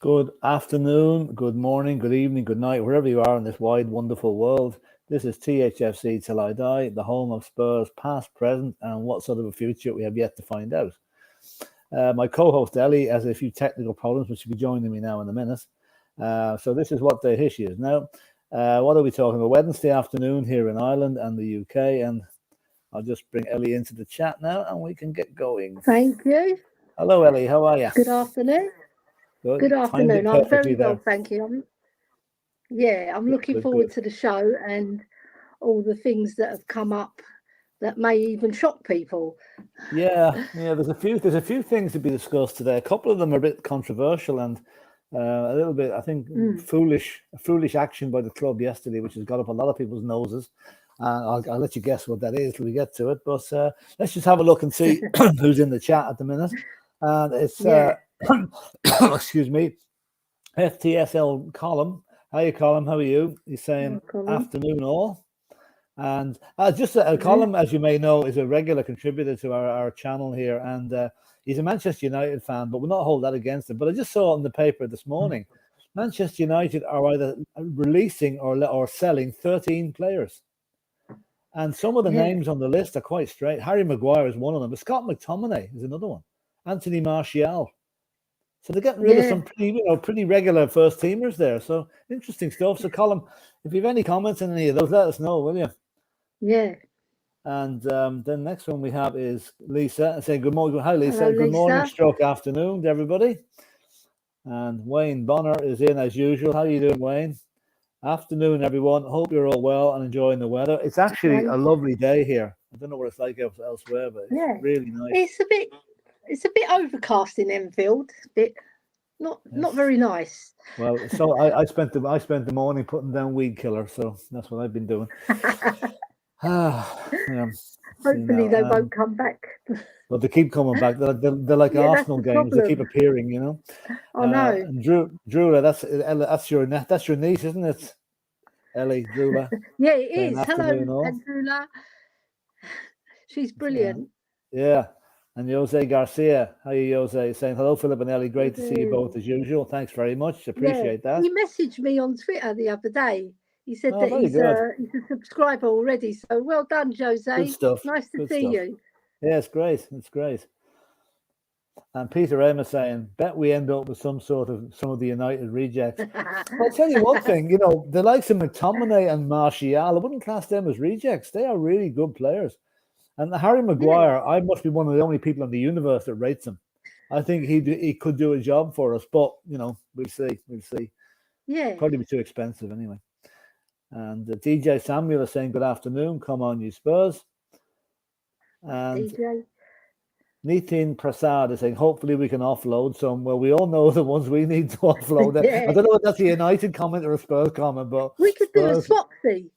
Good afternoon, good morning, good evening, good night, wherever you are in this wide, wonderful world. This is THFC Till I Die, the home of Spurs, past, present, and what sort of a future we have yet to find out. My co-host Ellie has a few technical problems, but she'll be joining me now in a minute. So this is what day here she is now. What are we talking about? Wednesday afternoon here in Ireland and the UK, and I'll just bring Ellie into the chat now, and we can get going. Thank you. Hello, Ellie. How are you? Good afternoon. Good. Good Timed afternoon. it I'm perfectly very well, there. thank you. I'm looking Good, forward good. to the show and all the things that have come up that may even shock people. Yeah. There's a few things to be discussed today. A couple of them are a bit controversial and a little bit, I think, foolish action by the club yesterday, which has got up a lot of people's noses. I'll let you guess what that is till we get to it. But let's just have a look and see who's in the chat at the minute. And it's Yeah. excuse me, FTSL Column. Hi, Column. How are you? He's saying afternoon all. And Colin, as you may know, is a regular contributor to our channel here, and he's a Manchester United fan, but we'll not hold that against him. But I just saw in the paper this morning, Manchester United are either releasing or selling 13 players. And some of the names on the list are quite straight. Harry Maguire is one of them, but Scott McTominay is another one. Anthony Martial. So they're getting rid of some pretty regular first teamers there. So interesting stuff. So Colin, if you have any comments on any of those, let us know, will you? Yeah. And the next one we have is Lisa saying good morning. Hi, Lisa. Hello, good morning, Lisa. stroke afternoon to everybody. And Wayne Bonner is in as usual. How are you doing, Wayne? Afternoon, everyone. Hope you're all well and enjoying the weather. It's actually a lovely day here. I don't know what it's like elsewhere, but it's really nice. It's a bit overcast in Enfield. Not very nice. Well, so I spent the morning putting down weed killer, so that's what I've been doing. Hopefully they won't come back. But they keep coming back. They're like Arsenal games. They keep appearing, you know. I know. And Drula, that's your niece, isn't it? Ellie Drula. Yeah, it is. Hello, Drula. She's brilliant. Yeah. And Jose Garcia. How are you, Jose? Saying hello, Philip and Ellie. Great to see you both as usual. Thanks very much. Appreciate that. He messaged me on Twitter the other day. He said that he's a subscriber already. So well done, Jose. Good stuff. Nice to see you. Yeah, it's great. It's great. And Peter M is saying, bet we end up with some of the United rejects. I'll tell you one thing, the likes of McTominay and Martial, I wouldn't class them as rejects. They are really good players. And Harry Maguire, I must be one of the only people in the universe that rates him. I think he could do a job for us, but, we'll see. We'll see. Yeah. Probably be too expensive anyway. And DJ Samuel is saying, good afternoon. Come on, you Spurs. And DJ. Nitin Prasad is saying, hopefully we can offload some. Well, we all know the ones we need to offload. I don't know if that's a United comment or a Spurs comment, but we could do a swapsy.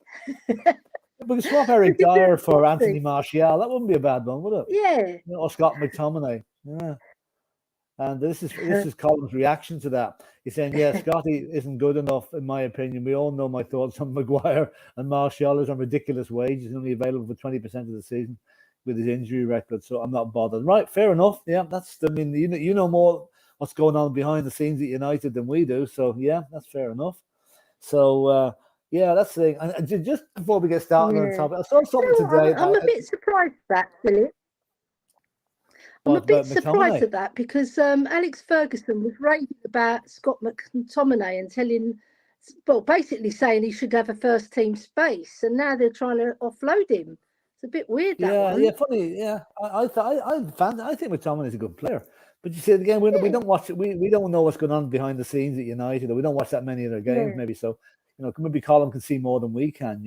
We could swap Eric Dyer for Anthony Martial. That wouldn't be a bad one, would it? Yeah. Or Scott McTominay. Yeah. And this is Colin's reaction to that. He's saying, yeah, Scotty isn't good enough, in my opinion. We all know my thoughts on Maguire, and Martial is on ridiculous wages. He's only available for 20% of the season with his injury record, so I'm not bothered. Right, fair enough. Yeah, you know more what's going on behind the scenes at United than we do. So yeah, that's fair enough. So yeah, that's the thing. And just before we get started on the topic, I saw something today. I'm a bit surprised at that, Philip. I'm a bit surprised at that because Alex Ferguson was raving about Scott McTominay and basically saying he should have a first team space, and now they're trying to offload him. It's a bit weird. Yeah, funny. Yeah, I think McTominay is a good player, but you see again, we don't watch it. We don't know what's going on behind the scenes at United, or we don't watch that many of their games, maybe. So maybe Colin can see more than we can,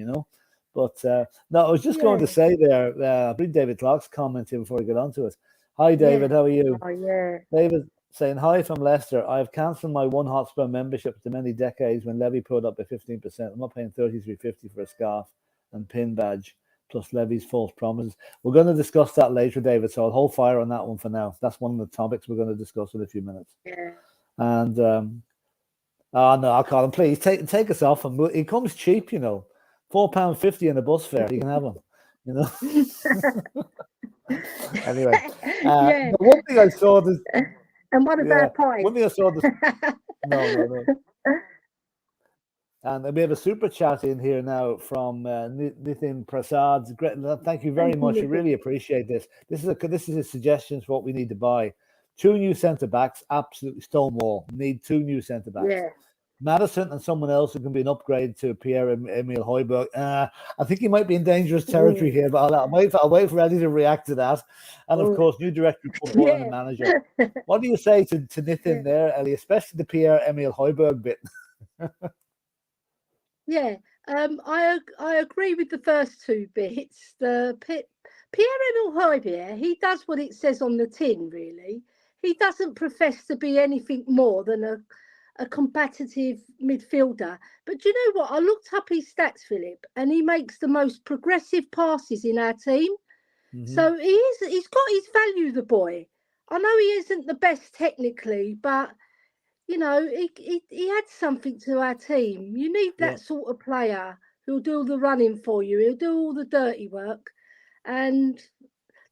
But no, I was just going to say there. I read David Clark's comment here before we get on to it. Hi, David. How are you? Oh, yeah. David saying, hi from Leicester. I've cancelled my One Hotspur membership to many decades when Levy put up by 15%. I'm not paying $33.50 for a scarf and pin badge, plus Levy's false promises. We're going to discuss that later, David, so I'll hold fire on that one for now. That's one of the topics we're going to discuss in a few minutes. Yeah. And, no, I'll call him. Please, take us off. And it comes cheap, £4.50 in a bus fare. You can have them, Anyway, one thing I saw this. And what about pints? One thing I saw this. No. And we have a super chat in here now from Nitin Prasad. Thank you very much. I really appreciate this. This is a suggestion for what we need to buy. 2 new centre backs, absolutely stonewall. Need 2 new centre backs. Yeah. Madison and someone else who can be an upgrade to Pierre-Emile Højbjerg. I think he might be in dangerous territory here, but I'll wait for Eddie to react to that. And of course, new director of football and a manager. What do you say to Nitin there, Ellie, especially the Pierre-Emile Højbjerg bit? Yeah, I agree with the first 2 bits. The Pierre-Emile Højbjerg, he does what it says on the tin, really. He doesn't profess to be anything more than a combative midfielder. But do you know what? I looked up his stats, Philip, and he makes the most progressive passes in our team. Mm-hmm. So he's got his value, the boy. I know he isn't the best technically, but you know, he adds something to our team. You need that sort of player who'll do all the running for you. He'll do all the dirty work. And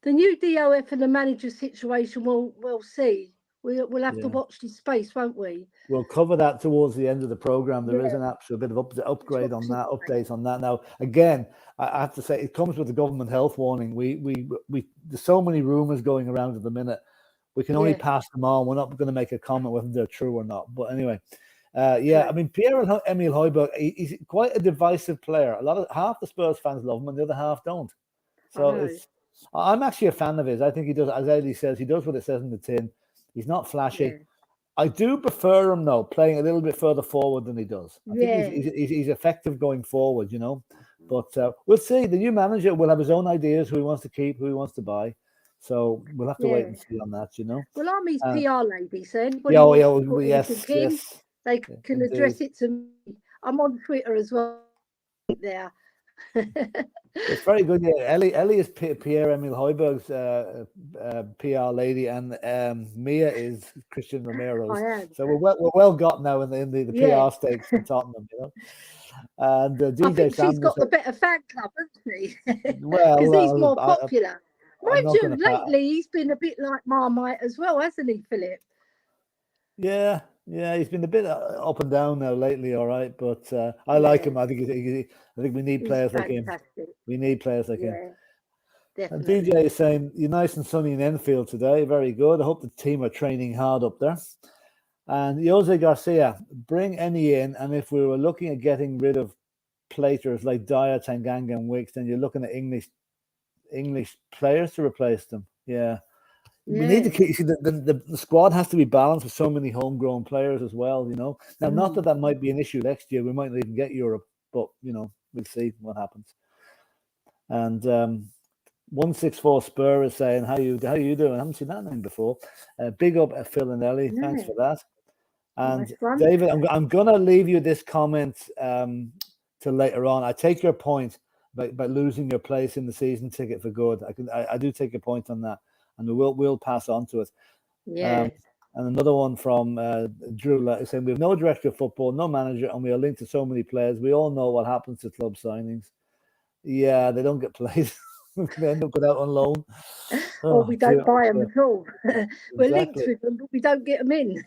the new DOF and the manager situation, we'll see. We'll have to watch this space, won't we? We'll cover that towards the end of the program. There is an absolute bit of upgrade on that, update on that. Now, again, I have to say, it comes with the government health warning. We there's so many rumours going around at the minute. We can only pass them on. We're not going to make a comment whether they're true or not. But anyway, I mean, Pierre-Emile Højbjerg, he's quite a divisive player. Half the Spurs fans love him and the other half don't. So I'm actually a fan of his. I think he does, as Eddie says, he does what it says in the tin. He's not flashy. Yeah. I do prefer him, though, playing a little bit further forward than he does. I think he's effective going forward, you know. But we'll see. The new manager will have his own ideas, who he wants to keep, who he wants to buy. So we'll have to wait and see on that, you know. Well, I'm his PR lady, said. Yes. They can address it to me. I'm on Twitter as well. There. It's very good. Yeah, Ellie is Pierre-Emile Højbjerg's PR lady, and Mia is Christian Romero's. So we're well got now in the PR stakes for Tottenham, you know. And DJ I think Sam she's got the better fan club, hasn't she? Well, because he's more popular. Mind you, lately he's been a bit like Marmite as well, hasn't he, Philip? Yeah, he's been a bit up and down now lately, all right. But I like him. I think we need players like him. We need players like him. Definitely. And DJ is saying, you're nice and sunny in Enfield today. Very good. I hope the team are training hard up there. And Jose Garcia, bring any in. And if we were looking at getting rid of platers like Dyer, Tanganga, and Wicks, then you're looking at English players to replace them. Yeah. We need to keep. The squad has to be balanced with so many homegrown players as well. You know, now not that might be an issue next year. We might not even get Europe, but you know, we'll see what happens. And 164 Spur is saying, "How you doing?" I haven't seen that name before. Big up at Phil and Ellie. Thanks for that. And nice, David, I'm gonna leave you this comment till later on. I take your point about losing your place in the season ticket for good. I do take your point on that. And we'll pass on to it. Yeah. And another one from Drew saying, we have no director of football, no manager, and we are linked to so many players. We all know what happens to club signings. Yeah, they don't get played. They end up going out on loan. Or we don't buy them at all. We're linked with them, but we don't get them in.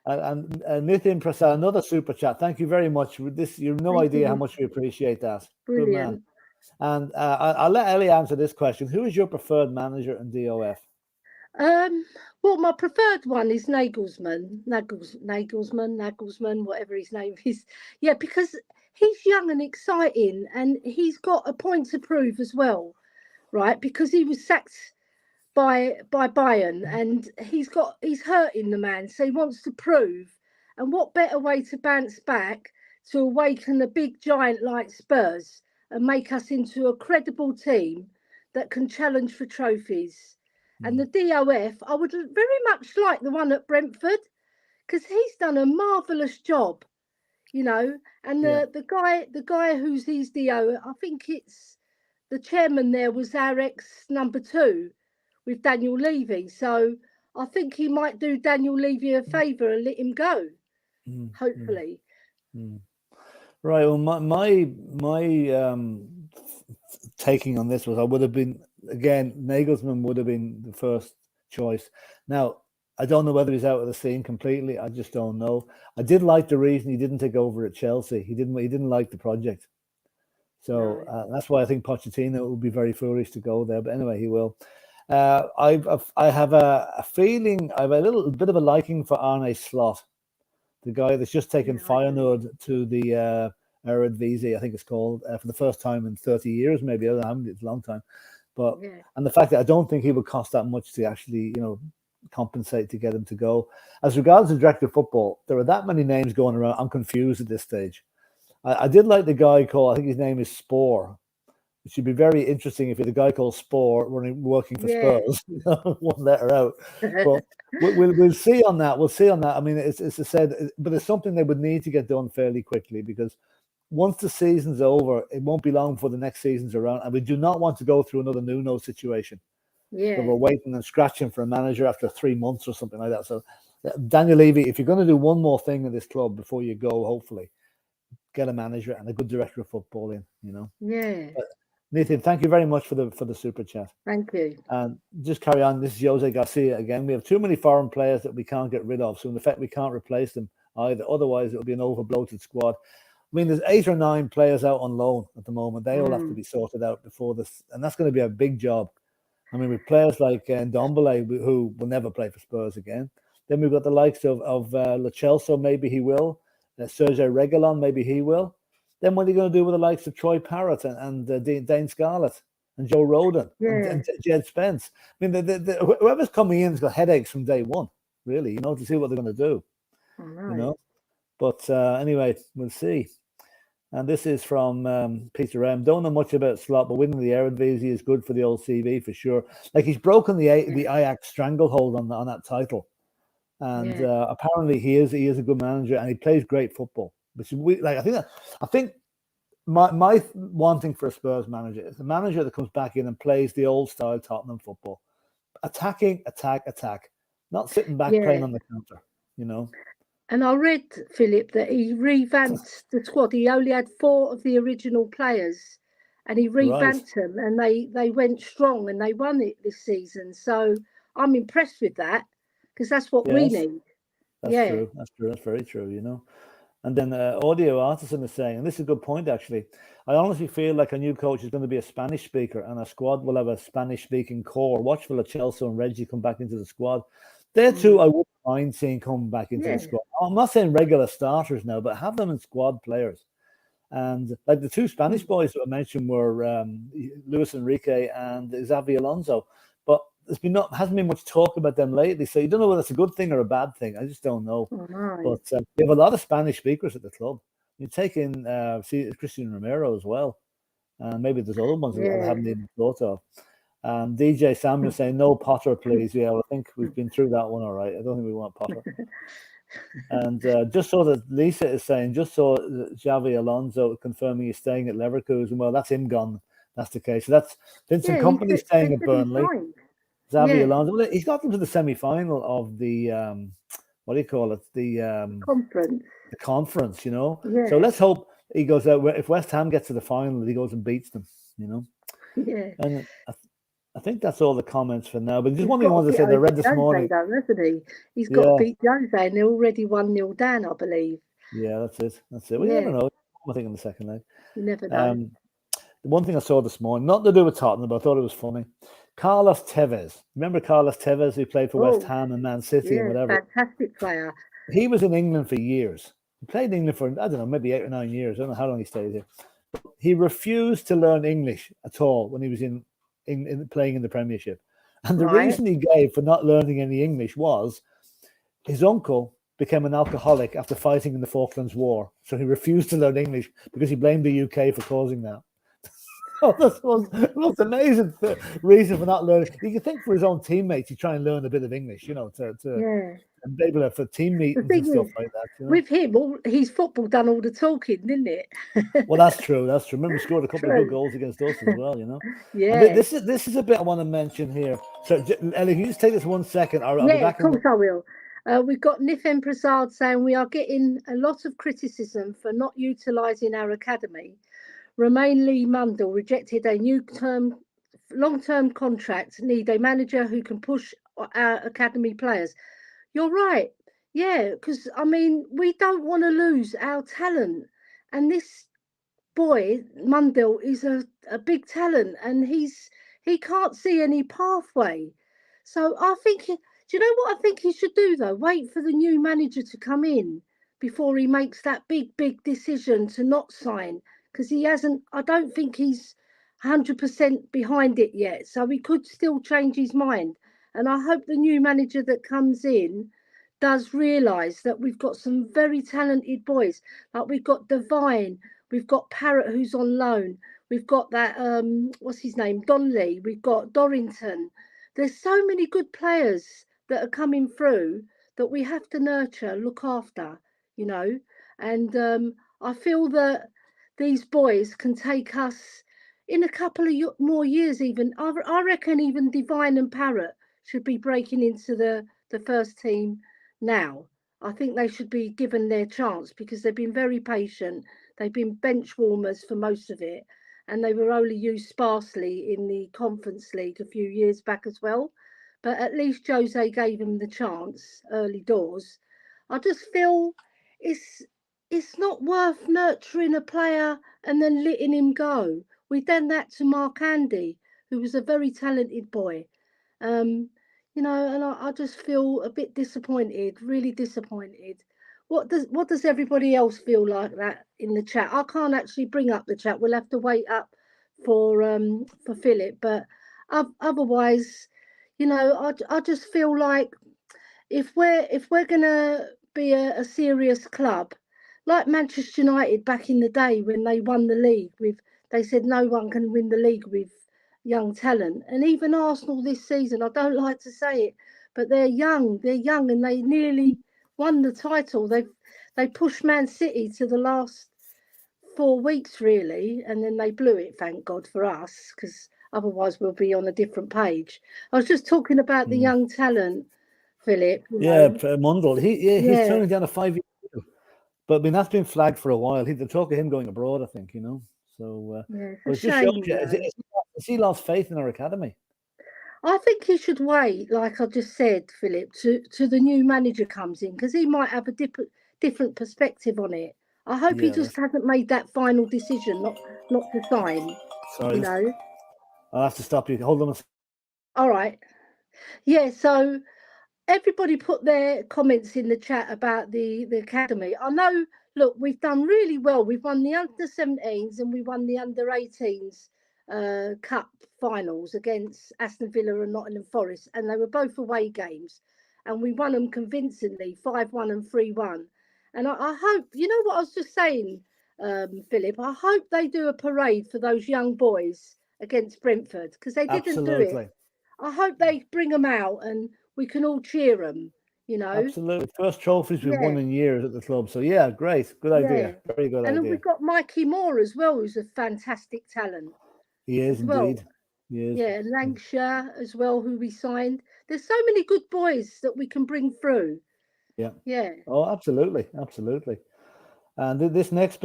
and Nitin Prasad, another super chat. Thank you very much. You have no idea how much we appreciate that. Brilliant. Good man. And I'll let Ellie answer this question. Who is your preferred manager in DOF? Well, my preferred one is Nagelsmann, whatever his name is. Yeah, because he's young and exciting, and he's got a point to prove as well, right? Because he was sacked by Bayern, and he's hurting the man, so he wants to prove. And what better way to bounce back to awaken a big giant like Spurs and make us into a credible team that can challenge for trophies. And the DOF, I would very much like the one at Brentford, because he's done a marvellous job, you know. And the guy who's his DO, I think it's the chairman there was our number 2 with Daniel Levy. So I think he might do Daniel Levy a favour and let him go, hopefully. Right. Well, my taking on this was I would have been, again, Nagelsmann would have been the first choice. Now, I don't know whether he's out of the scene completely. I just don't know. I did like the reason he didn't take over at Chelsea. He didn't like the project. So that's why I think Pochettino would be very foolish to go there. But anyway, he will. I have a feeling, I have a little bit of a liking for Arne Slot, the guy that's just taken Feyenoord to the Eredivisie, I think it's called, for the first time in 30 years, maybe. I don't know, it's a long time. But and the fact that I don't think he would cost that much to actually, compensate to get him to go. As regards to director of football, there are that many names going around. I'm confused at this stage. I did like the guy called, I think his name is Spoor. It should be very interesting if you're the guy called Spoor working for Spurs, one letter out. But we'll see on that. We'll see on that. I mean, it's said, but it's something they would need to get done fairly quickly, because once the season's over, it won't be long before the next season's around, and we do not want to go through another Nuno situation. Yeah, we're waiting and scratching for a manager after 3 months or something like that. So, Daniel Levy, if you're going to do one more thing in this club before you go, hopefully get a manager and a good director of football in. Yeah. But, Nathan, thank you very much for the super chat. Thank you. And just carry on. This is Jose Garcia again. We have too many foreign players that we can't get rid of. So in effect, we can't replace them either. Otherwise, it'll be an overbloated squad. I mean, there's 8 or 9 players out on loan at the moment. They all have to be sorted out before this, and that's going to be a big job. I mean, with players like Ndombele, who will never play for Spurs again. Then we've got the likes of Lo Celso, maybe he will. Sergio Reguilon, maybe he will. Then what are you going to do with the likes of Troy Parrott and Dane Scarlett and Joe Rodon and Jed Spence? I mean, whoever's coming in has got headaches from day one, really, to see what they're going to do, But anyway, we'll see. And this is from Peter M. Don't know much about Slot, but winning the Eredivisie is good for the old CV for sure. Like, he's broken the Ajax stranglehold on that title, and apparently he is a good manager and he plays great football. Which I think my wanting for a Spurs manager is a manager that comes back in and plays the old style Tottenham football, attacking, attack, not sitting back playing on the counter, And I read, Philip, that he revamped the squad. He only had 4 of the original players, and he revamped them, and they went strong and they won it this season. So I'm impressed with that, because that's what we need. That's true. That's very true, And then Audio Artisan is saying, and this is a good point, actually, I honestly feel like a new coach is going to be a Spanish speaker, and our squad will have a Spanish-speaking core. Watch for Lo Celso and Reggie come back into the squad. They're two I wouldn't mind seeing come back into the squad. I'm not saying regular starters now, but have them in squad players. And like the 2 Spanish boys that I mentioned were Luis Enrique and Xavi Alonso. But hasn't been much talk about them lately. So you don't know whether it's a good thing or a bad thing. I just don't know. But we have a lot of Spanish speakers at the club. You take in Christian Romero as well. And maybe there's other ones that I haven't even thought of. DJ Sam is saying, no Potter, please. Yeah, I think we've been through that one all right. I don't think we want Potter. And just saw that Lisa is saying, just saw Xavi Alonso confirming he's staying at Leverkusen. Well, that's him gone. That's the case. So that's Vincent Kompany staying at Burnley. Xavi Alonso. Well, he's got them to the semi-final of the, what do you call it? The conference. The conference, So let's hope he goes out. If West Ham gets to the final, he goes and beats them, Yeah. And I think that's all the comments for now. But just one thing I wanted to say, I read this morning. Hasn't he? He's got to beat Jose, and they're already 1-0 down, I believe. Yeah, that's it. Well, you never know. I think in the second leg. You never know. The one thing I saw this morning, not to do with Tottenham, but I thought it was funny. Carlos Tevez. Remember Carlos Tevez, who played for West Ham and Man City and whatever? Fantastic player. He was in England for years. He played in England for, I don't know, maybe 8 or 9 years. I don't know how long he stayed here. He refused to learn English at all when he was in playing in the Premiership. And the reason he gave for not learning any English was his uncle became an alcoholic after fighting in the Falklands War. So he refused to learn English because he blamed the UK for causing that. That's the most amazing reason for not learning. You could think for his own teammates, he'd try and learn a bit of English, and able for team meetings and stuff like that. With him, his football done all the talking, didn't it? Well, that's true. That's true. Remember, he scored a couple of good goals against us as well. Yeah. This is a bit I want to mention here. So, Ellie, can you just take this 1 second? I'll be back of course I will. We've got Nifem Prasad saying we are getting a lot of criticism for not utilising our academy. Romain Lee Mundell rejected a long-term contract. Need a manager who can push our academy players. You're right. Yeah, because I mean, we don't want to lose our talent, and this boy Mundell is a big talent, and he can't see any pathway. So I think, do you know what I think he should do though? Wait for the new manager to come in before he makes that big decision to not sign, because he hasn't. I don't think he's 100% behind it yet. So he could still change his mind, and I hope the new manager that comes in does realise that we've got some very talented boys. Like we've got Devine, we've got Parrott who's on loan, we've got that what's his name, Donnelly, we've got Dorrington. There's so many good players that are coming through that we have to nurture, look after, you know. And I feel that these boys can take us in a couple of more years. Even I reckon even Devine and Parrott should be breaking into the first team now. I think they should be given their chance because they've been very patient. They've been bench warmers for most of it, and they were only used sparsely in the Conference League a few years back as well. But at least Jose gave them the chance early doors. I just feel it's it's not worth nurturing a player and then letting him go. We done that to Mark Andy, who was a very talented boy. Um, and I just feel a bit disappointed, really disappointed. What does everybody else feel like that in the chat? I can't actually bring up the chat. We'll have to wait up for Philip. But otherwise, I just feel like if we're gonna be a serious club, like Manchester United back in the day when they won the league with, they said no one can win the league with young talent, and even Arsenal this season. I don't like to say it, but they're young, and they nearly won the title. They pushed Man City to the last 4 weeks really, and then they blew it. Thank God for us, because otherwise we'll be on a different page. I was just talking about the young talent, Philip. Mundell. He's Yeah. turning down a 5-year deal. But I mean, that's been flagged for a while. The talk of him going abroad, I think, So, Yeah, but it it's a just shows shame you, though. has he lost faith in our academy? I think he should wait, like I just said, Philip, to the new manager comes in, because he might have a different perspective on it. I hope he just hasn't made that final decision not to sign. Sorry, I'll have to stop you. Hold on a second. All right. Yeah, so everybody put their comments in the chat about the academy. I know, look, we've done really well. We've won the under-17s and we won the under-18s cup finals against Aston Villa and Nottingham Forest, and they were both away games, and we won them convincingly, 5-1 and 3-1. And I hope, you know what I was just saying, Philip, I hope they do a parade for those young boys against Brentford, because they didn't do it. I hope they bring them out and we can all cheer them, Absolutely. First trophies we've won in years at the club. So, yeah, great. Good idea. Very good idea. And we've got Mikey Moore as well, who's a fantastic talent. He is indeed. He is. Yeah, and Lancashire as well, who we signed. There's so many good boys that we can bring through. Yeah. Yeah. Oh, absolutely. Absolutely. And this next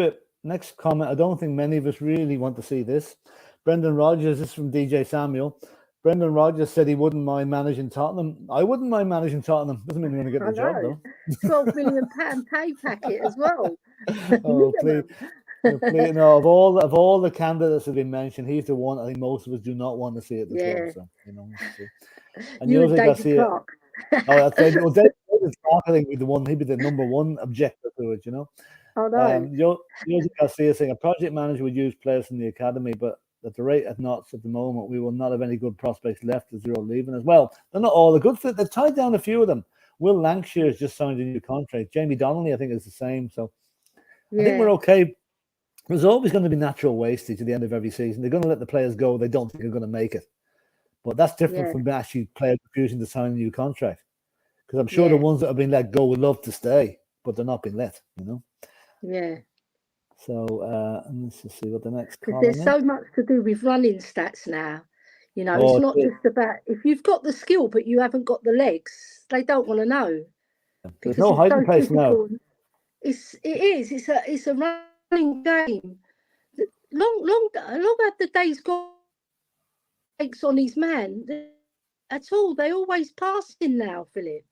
comment, I don't think many of us really want to see this. Brendan Rodgers, this is from DJ Samuel. Brendan Rodgers said he wouldn't mind managing Tottenham. I wouldn't mind managing Tottenham. Doesn't mean you're going to get the job, though. £12 million pay packet as well. Oh, please. Of all the candidates that have been mentioned, he's the one I think most of us do not want to see at the club. So, And you and David Clark. I'd say, well, David Clark, I think, he'd be the number one objector to it, Oh, no. Jose Garcia saying a project manager would use players from the academy, but at the rate at Notts at the moment, we will not have any good prospects left as they're all leaving as well. They're not all the good fit. They've tied down a few of them. Will Lancashire has just signed a new contract. Jamie Donnelly, I think, is the same. So I think we're okay. There's always going to be natural wastage at the end of every season. They're going to let the players go they don't think are going to make it. But that's different from actually players refusing to sign a new contract. Because I'm sure the ones that have been let go would love to stay, but they're not being let, Yeah. So let's just see what the next comment is. There's so much to do with running stats now. It's not just about if you've got the skill but you haven't got the legs. They don't want to know. There's no hiding place now. It's a running game. Long have the days gone. Takes on his man at all. They always pass him now, Philip.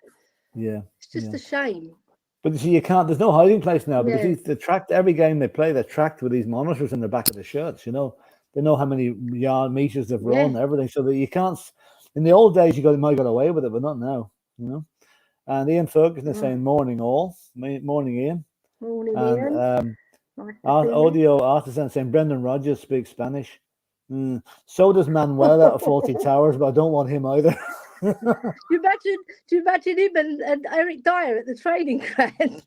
Yeah. It's just a shame. But you see, you can't. There's no hiding place now because they're tracked. Every game they play, they're tracked with these monitors in the back of the shirts. They know how many meters they've run, everything. So that you can't. In the old days, you might got away with it, but not now. And Ian Ferguson is saying morning all, morning Ian. Morning and, Ian. Audio Artisan saying Brendan Rodgers speaks Spanish. So does Manuel out of 40 Towers, but I don't want him either. Do you imagine him and Eric Dyer at the training ground?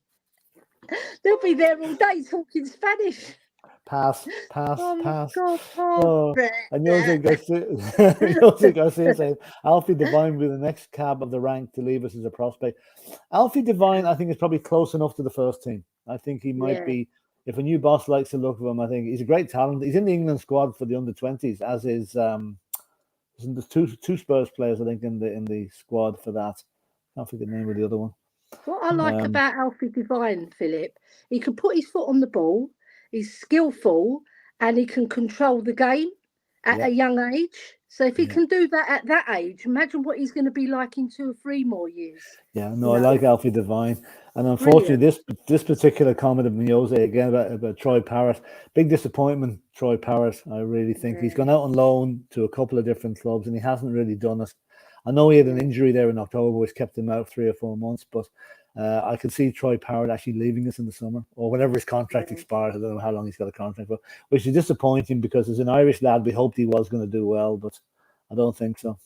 They'll be there all day talking Spanish. Pass. God, and Jose Garcia saying Alfie Devine will be the next cab of the rank to leave us as a prospect. Alfie Devine, I think, is probably close enough to the first team. I think he might be. If a new boss likes the look of him, I think he's a great talent. He's in the England squad for the under-20s, as is there's two Spurs players, I think, in the squad for that. I can't forget the name of the other one. What I like about Alfie Devine, Philip, he can put his foot on the ball, he's skillful, and he can control the game at a young age. So if he can do that at that age, imagine what he's going to be like in 2 or 3 more years. Yeah, no, I like Alfie Devine. And unfortunately, this particular comment of Jose again about Troy Parrott, big disappointment, Troy Parrott. I really think he's gone out on loan to a couple of different clubs and he hasn't really done it. I know he had an injury there in October, which kept him out 3 or 4 months, but I could see Troy Parrott actually leaving us in the summer or whenever his contract expires. I don't know how long he's got a contract for, which is disappointing because as an Irish lad, we hoped he was going to do well, but I don't think so.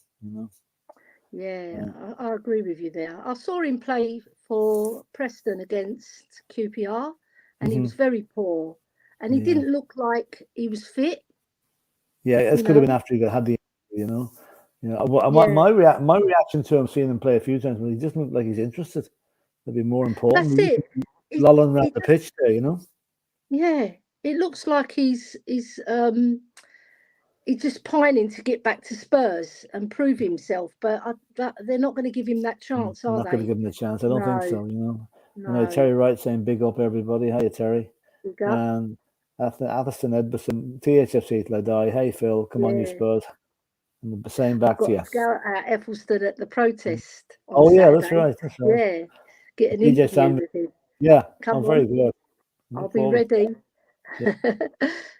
Yeah, I agree with you there. I saw him play for Preston against QPR, and he was very poor, and he didn't look like he was fit. Yeah, it could have been after he had the injury, My reaction to him seeing him play a few times, he doesn't look like he's interested. That'd be more important. That's it. Lolling around the pitch there, Yeah, it looks like he's just pining to get back to Spurs and prove himself, but they're not going to give him that chance, are they? Not going to give him the chance. I don't think so. No. Terry Wright saying big up everybody. Hiya, Terry. Big up. And after Atherton Edberson, THFC till I die. Hey Phil, come on, you Spurs. And the same back to you. Go at Eccleston at the protest. Saturday. That's right. Yeah, get an interview with him. Yeah, very good. I'll be ready. Yeah.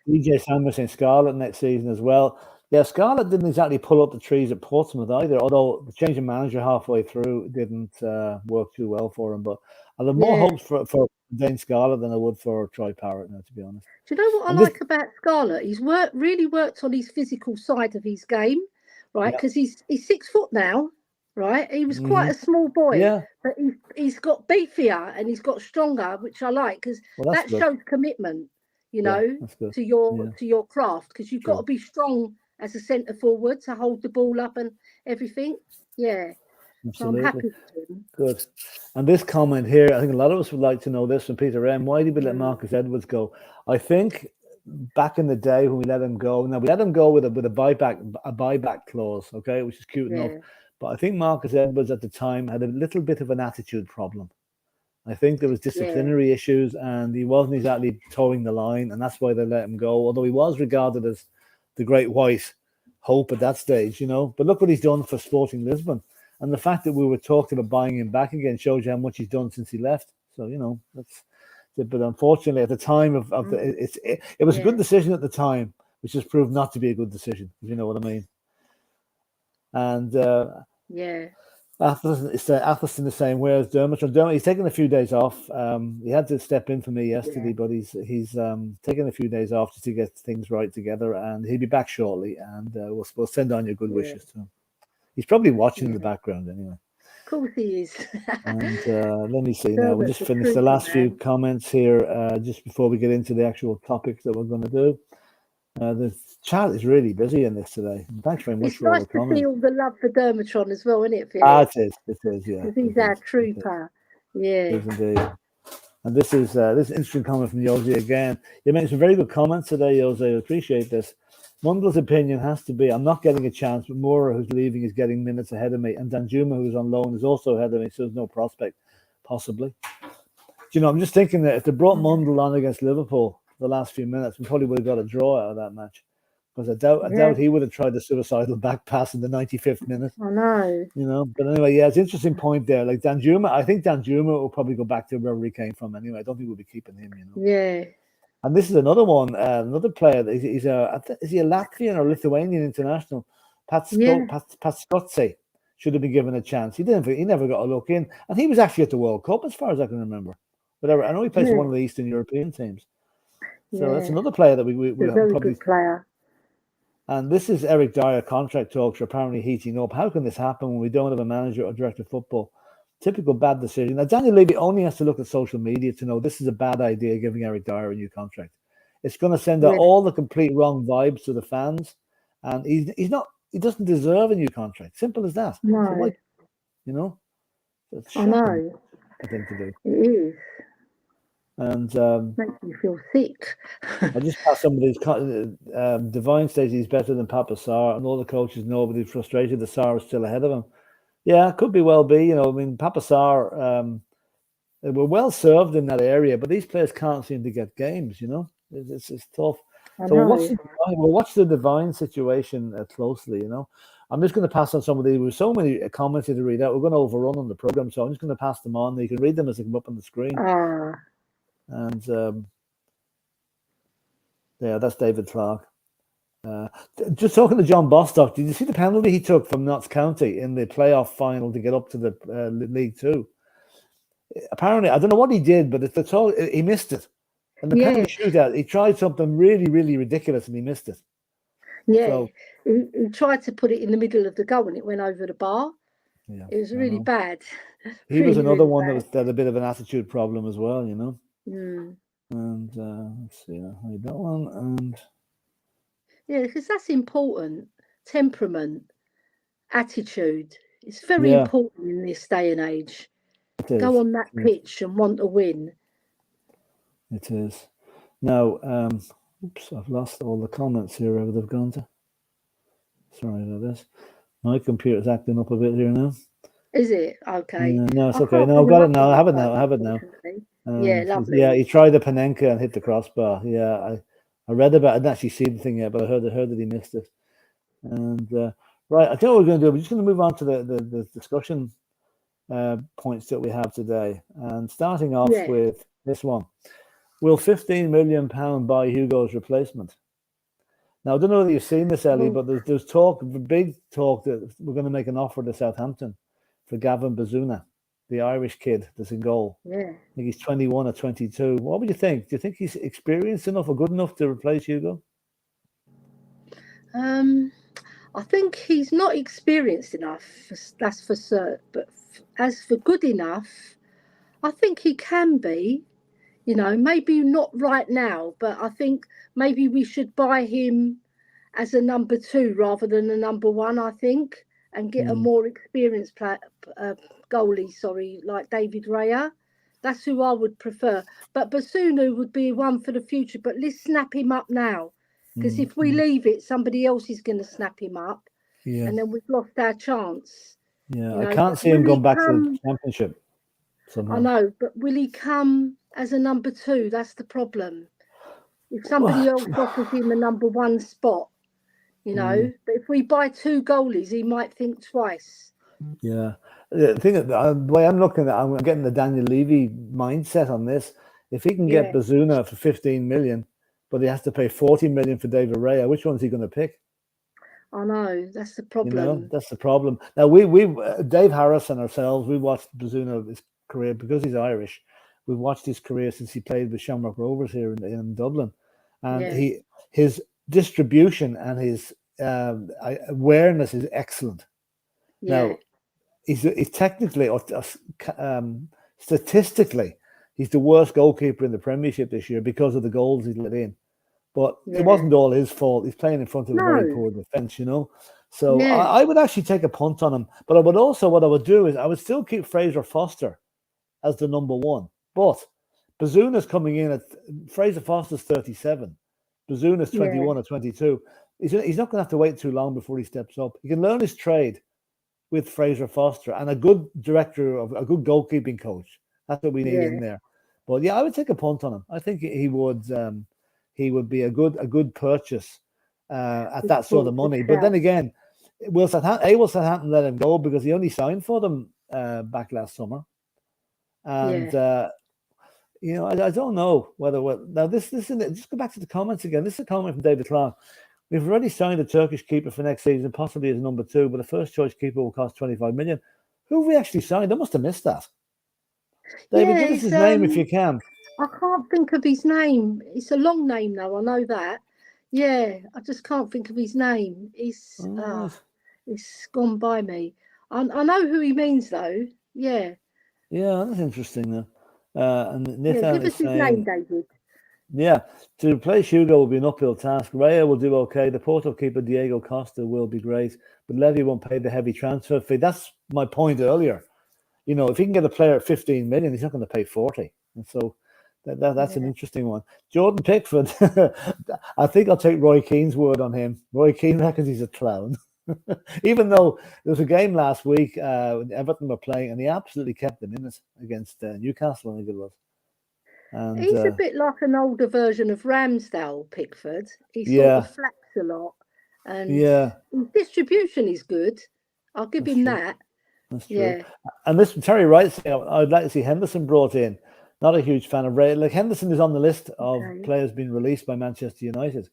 DJ Sanders in Scarlett next season as well. Yeah, Scarlett didn't exactly pull up the trees at Portsmouth either, although the change of manager halfway through didn't work too well for him. But I have more hopes for Dane Scarlett than I would for Troy Parrott now, to be honest. Do you know what I like about Scarlett? He's really worked on his physical side of his game, right? Because he's 6 foot now, right? He was quite a small boy, but he's got beefier and he's got stronger, which I like because that shows commitment. To your craft, because you've got to be strong as a centre forward to hold the ball up and everything. Yeah, absolutely. So I'm happy with him. Good. And this comment here, I think a lot of us would like to know this from Peter M. Why did we let Marcus Edwards go? I think back in the day when we let him go, now we let him go with a buyback clause, okay, which is cute enough. But I think Marcus Edwards at the time had a little bit of an attitude problem. I think there was disciplinary issues and he wasn't exactly towing the line, and that's why they let him go, although he was regarded as the great white hope at that stage, But look what he's done for Sporting Lisbon. And the fact that we were talking about buying him back again shows you how much he's done since he left. So, that's it. But unfortunately, at the time it was a good decision at the time, which has proved not to be a good decision, if you know what I mean. And Atherton is saying, where's Dermot? He's taking a few days off. He had to step in for me yesterday, but he's taking a few days off just to get things right together, and he'll be back shortly. And we'll send on your good wishes to him. He's probably watching in the background anyway. Of course he is. And let me see now. We'll just finish the last few comments here just before we get into the actual topics that we're going to do. The chat is really busy in this today. Thanks very much for all the comments. It's nice to see all the love for Dermotron as well, isn't it, Phil? It is, yeah. Because he's our trooper. Yeah. It is indeed. And this is interesting comment from Jose again. You made some very good comments today, Jose. I appreciate this. Mundell's opinion has to be, I'm not getting a chance, but Moura, who's leaving, is getting minutes ahead of me. And Danjuma, who's on loan, is also ahead of me, so there's no prospect, possibly. I'm just thinking that if they brought Mundell on against Liverpool the last few minutes, we probably would have got a draw out of that match. because I doubt he would have tried the suicidal back pass in the 95th minute. I know. You know, but anyway, yeah, it's an interesting point there. Like Danjuma, I think Danjuma will probably go back to wherever he came from anyway. I don't think we'll be keeping him, you know. Yeah. And this is another one, another player. Is he a Latvian or Lithuanian international? Pat Skotze should have been given a chance. He didn't. He never got a look in, and he was actually at the World Cup, as far as I can remember. Whatever. I know he plays for one of the Eastern European teams. So that's another player that we very probably good player. And this is Eric Dyer contract talks are apparently heating up. How can this happen when we don't have a manager or director of football? Typical bad decision. Now, Daniel Levy only has to look at social media to know this is a bad idea, giving Eric Dyer a new contract. It's going to send out all the complete wrong vibes to the fans. And he doesn't deserve a new contract. Simple as that. No. So why, you know? It's I know. I think to do. It is. And makes you feel sick. I just passed some of these. Divine says he's better than Papa Sarr, and all the coaches know, but he's frustrated that Sarr is still ahead of him. Yeah, could be well be. You know, I mean, Papa Sarr, they were well served in that area, but these players can't seem to get games. You know, it's tough. So we'll watch the Divine situation closely. You know, I'm just going to pass on some of these. There were so many comments to read out. We're going to overrun on the program, so I'm just going to pass them on. You can read them as they come up on the screen. And yeah, that's David Clark. Just talking to John Bostock, did you see the penalty he took from Notts County in the playoff final to get up to the League Two? Apparently, I don't know what he did, but he missed it. And the penalty shootout, he tried something really, really ridiculous and he missed it. Yeah, so, he tried to put it in the middle of the goal and it went over the bar. Yeah, it was really bad. He was another one that had a bit of an attitude problem as well, you know. And let's see, I made that one. And yeah, because that's important. Temperament, attitude. It's very important in this day and age. Go on that pitch and want to win. It is. Now, oops, I've lost all the comments here. Where they've gone to? Sorry about this. My computer's acting up a bit here now. Is it? Okay. No, it's okay. No, I've got it now. I have it now. Yeah, lovely. Yeah, he tried the Panenka and hit the crossbar. Yeah, I read about it. I didn't actually see the thing yet, but I heard that he missed it. And right, I tell you what we're going to do. We're just going to move on to the discussion points that we have today. And starting off with this one. Will £15 million buy Hugo's replacement? Now, I don't know whether you've seen this, Ellie, but there's big talk that we're going to make an offer to Southampton for Gavin Bazuna, the Irish kid that's in goal. Yeah. I think he's 21 or 22. What would you think? Do you think he's experienced enough or good enough to replace Hugo? I think he's not experienced enough, that's for certain. But as for good enough, I think he can be. You know, maybe not right now, but I think maybe we should buy him as a number 2 rather than a number 1, I think, and get a more experienced goalie, like David Raya. That's who I would prefer. But Bazunu would be one for the future, but let's snap him up now. Because if we leave it, somebody else is going to snap him up. Yeah. And then we've lost our chance. Yeah, I can't see him going back to the Championship somehow. I know, but will he come as a number 2? That's the problem. If somebody else offers him a number 1 spot, you know, but if we buy 2 goalies, he might think twice. Yeah. The thing, the way I'm looking at, I'm getting the Daniel Levy mindset on this. If he can get Bazuna for 15 million, but he has to pay 40 million for David Raya, which one's he going to pick? I know, that's the problem. You know, that's the problem. Now, we Dave Harris and ourselves, we watched Bazuna his career because he's Irish. We've watched his career since he played with Shamrock Rovers here in Dublin, and his distribution and his awareness is excellent. Yeah. Now, he's technically or statistically, he's the worst goalkeeper in the Premiership this year because of the goals he let in. But it wasn't all his fault. He's playing in front of a very poor defense, you know. So I would actually take a punt on him. But I would also, what I would do is I would still keep Fraser Foster as the number 1. But Bazuna's coming in at Fraser Foster's 37. Bazuna's 21 or 22. He's not going to have to wait too long before he steps up. He can learn his trade with Fraser Foster and a good director of a good goalkeeping coach. That's what we need in there. But yeah, I would take a punt on him. I think he would be a good purchase at that sort of money. But then again, will Southampton let him go because he only signed for them back last summer? And I don't know whether now this just go back to the comments again. This is a comment from David Clark. We've already signed a Turkish keeper for next season, possibly as number 2, but the first choice keeper will cost 25 million. Who have we actually signed? I must have missed that. David, give us his name if you can. I can't think of his name. It's a long name though, I know that. Yeah, I just can't think of his name. It's gone by me. I know who he means though. Yeah. Yeah, that's interesting though. And Nathan give us his name, David. Yeah, to replace Hugo will be an uphill task. Raya will do okay. The Porto keeper Diego Costa will be great, but Levy won't pay the heavy transfer fee. That's my point earlier. If he can get a player at 15 million, he's not going to pay 40. And so that's an interesting one. Jordan Pickford, I think I'll take Roy Keane's word on him. Roy Keane reckons he's a clown. Even though there was a game last week when Everton were playing, and he absolutely kept them in it against Newcastle, I think it was. And, he's a bit like an older version of Ramsdale, Pickford. He sort of flaps a lot. And his distribution is good. I'll give him that. That's true. Yeah. And this Terry Wright saying, I'd like to see Henderson brought in. Not a huge fan of Ray. Like Henderson is on the list of players being released by Manchester United.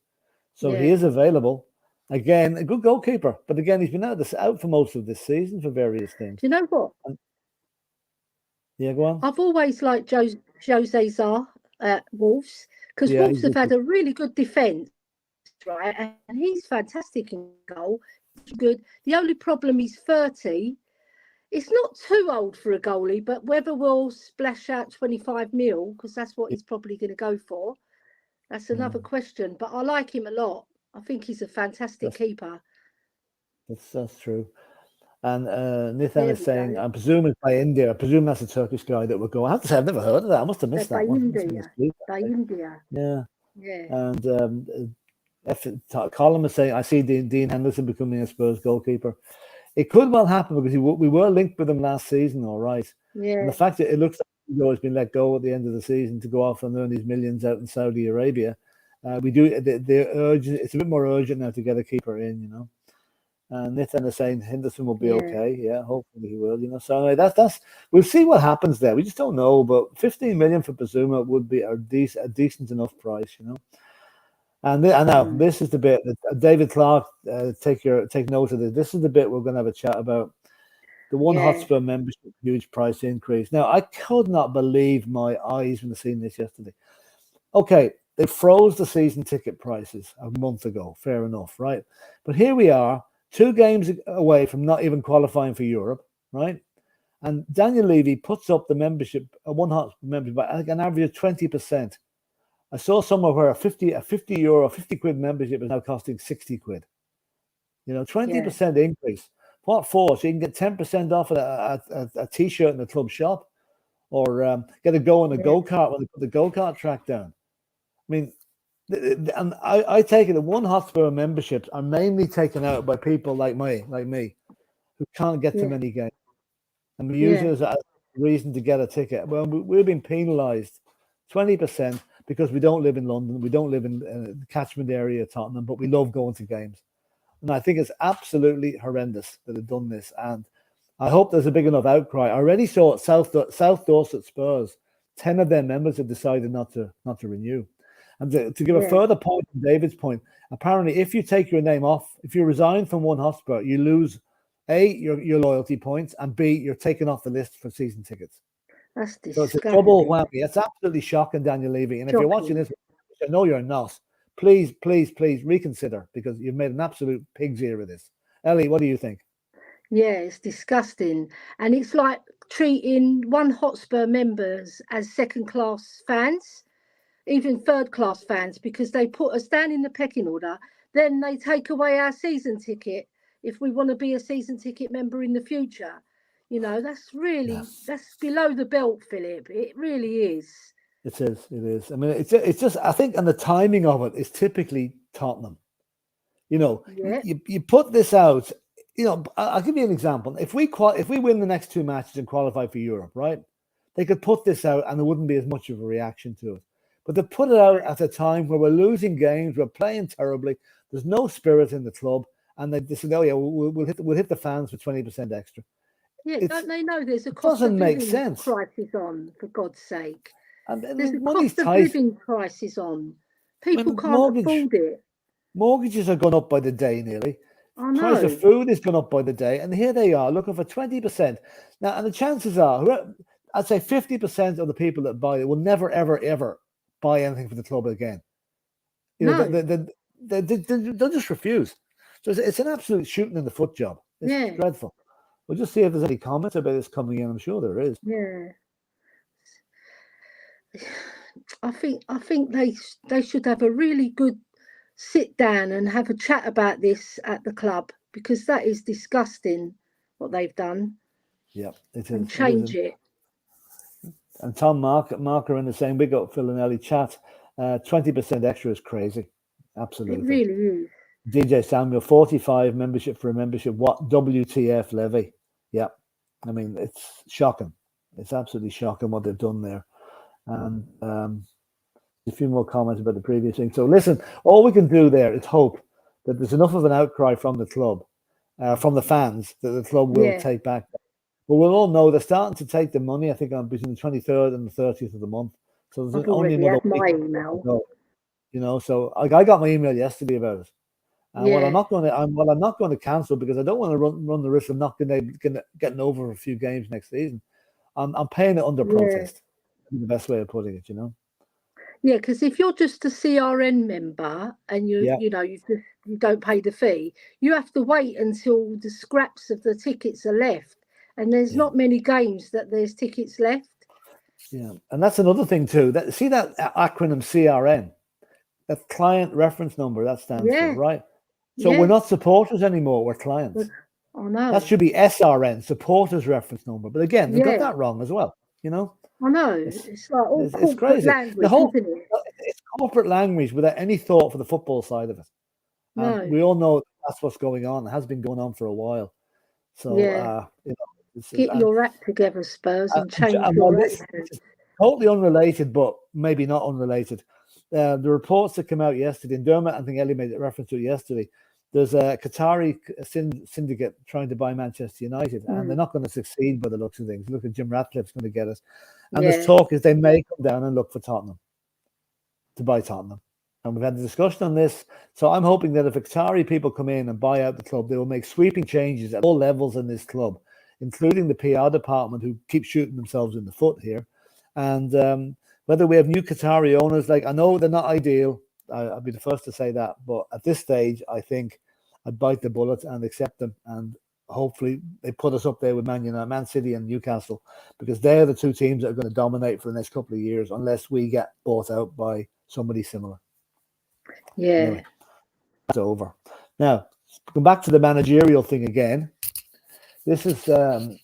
So he is available. Again, a good goalkeeper. But again, he's been out for most of this season for various things. Do you know what? Go on. I've always liked Jose Zarr at Wolves because Wolves have had a really good defence, right? And he's fantastic in goal. He's good. The only problem, he's 30. It's not too old for a goalie, but whether we'll splash out 25 mil, because that's what he's probably going to go for, that's another question. But I like him a lot. I think he's a fantastic keeper. That's true. And Nathan is saying, I'm presuming by India. I presume that's a Turkish guy that would go. I have to say, I've never heard of that. I must have missed that one. By India. Yeah. And Colin is saying, I see Dean Henderson becoming a Spurs goalkeeper. It could well happen because we were linked with him last season, all right. Yeah. And the fact that it looks like Hugo has been let go at the end of the season to go off and earn these millions out in Saudi Arabia, we do the urgent. It's a bit more urgent now to get a keeper in, And Nathan is saying Henderson will be okay. Yeah, hopefully he will. So that's we'll see what happens there. We just don't know, but 15 million for Bazuma would be a decent enough price, And now this is the bit that David Clark take note of this. This is the bit we're going to have a chat about. The One Hotspur membership huge price increase. Now I could not believe my eyes when I seen this yesterday. Okay, they froze the season ticket prices a month ago. Fair enough, right? But here we are. 2 games away from not even qualifying for Europe, right? And Daniel Levy puts up the membership, One Hotspur membership, by an average of 20%. I saw somewhere where a 50 quid membership is now costing 60 quid. 20% increase. What for? So you can get 10% off a t-shirt in the club shop, or get a go on a go-kart when they put the go-kart track down. I mean, and I take it that One Hotspur memberships are mainly taken out by people like me, who can't get to many games, and we use it as a reason to get a ticket. Well, we're being penalised 20% because we don't live in London, we don't live in the catchment area of Tottenham, but we love going to games, and I think it's absolutely horrendous that they've done this. And I hope there's a big enough outcry. I already saw at South Dorset Spurs, 10 of their members have decided not to renew. And to give a further point to David's point, apparently if you take your name off, if you resign from One Hotspur, you lose A, your loyalty points, and B, you're taken off the list for season tickets. That's disgusting. So it's a double whammy. It's absolutely shocking, Daniel Levy. And if you're watching this, which I know you're not, please reconsider, because you've made an absolute pig's ear of this. Ellie, what do you think? Yeah, it's disgusting. And it's like treating One Hotspur members as second-class fans, even third-class fans, because they put us down in the pecking order. Then they take away our season ticket if we want to be a season ticket member in the future. That's really that's below the belt, Philip. It really is. It is. I mean, it's just, I think, and the timing of it is typically Tottenham. You put this out. I'll give you an example. If we win the next 2 matches and qualify for Europe, right? They could put this out and there wouldn't be as much of a reaction to it. But they put it out at a time where we're losing games, we're playing terribly, there's no spirit in the club, and they said, "Oh yeah, we'll hit the fans for 20% extra." Yeah, don't they know there's a cost doesn't of make living sense. crisis on, for God's sake? And There's a money's cost of tight. living crisis on. People can't afford it. Mortgages are gone up by the day nearly. I know. Price of food is gone up by the day, and here they are looking for 20%. Now, and the chances are, I'd say 50% of the people that buy it will never, ever, ever buy anything for the club again. They'll just refuse. So it's an absolute shooting in the foot job. It's dreadful. We'll just see if there's any comments about this coming in. I'm sure there is. Yeah. I think they should have a really good sit down and have a chat about this at the club, because that is disgusting what they've done. Yeah, it is. And change it. And Tom Marker in the same big up Phil and Ellie chat. 20% extra is crazy. Absolutely. It really is. DJ Samuel, 45 membership for a membership. What WTF levy? Yeah. I mean, it's shocking. It's absolutely shocking what they've done there. And a few more comments about the previous thing. So listen, all we can do there is hope that there's enough of an outcry from the club, from the fans, that the club will take back. But we'll all know they're starting to take the money. I think I'm between the 23rd and the 30th of the month. So there's only another my email. So I got my email yesterday about it. And what I'm not going to cancel, because I don't want to run the risk of not getting over a few games next season. I'm paying it under protest. The best way of putting it, Yeah, because if you're just a CRN member and you don't pay the fee, you have to wait until the scraps of the tickets are left, and there's not many games that there's tickets left. Yeah, and that's another thing too. See that acronym CRN, that client reference number, that stands for, right? So we're not supporters anymore; we're clients. I know. That should be SRN, supporters reference number. But again, they got that wrong as well. I know. It's like all corporate crazy. language, isn't it? It's corporate language without any thought for the football side of it. And we all know that's what's going on. It has been going on for a while. So, get your act together, Spurs, and change your attitude. Totally unrelated, but maybe not unrelated. The reports that came out yesterday, and Dermot, I think Ellie made a reference to it yesterday. There's a Qatari syndicate trying to buy Manchester United, and they're not going to succeed by the looks of things. Look at Jim Ratcliffe's going to get us. And there's talk is they may come down and look for Tottenham, to buy Tottenham. And we've had the discussion on this. So I'm hoping that if Qatari people come in and buy out the club, they will make sweeping changes at all levels in this club, including the PR department, who keep shooting themselves in the foot here. And whether we have new Qatari owners, I know they're not ideal. I'll be the first to say that. But at this stage, I think I'd bite the bullet and accept them. And hopefully they put us up there with Man City and Newcastle, because they're the two teams that are going to dominate for the next couple of years, unless we get bought out by somebody similar. Yeah. Anyway, that's over. Now, come back to the managerial thing again. This is,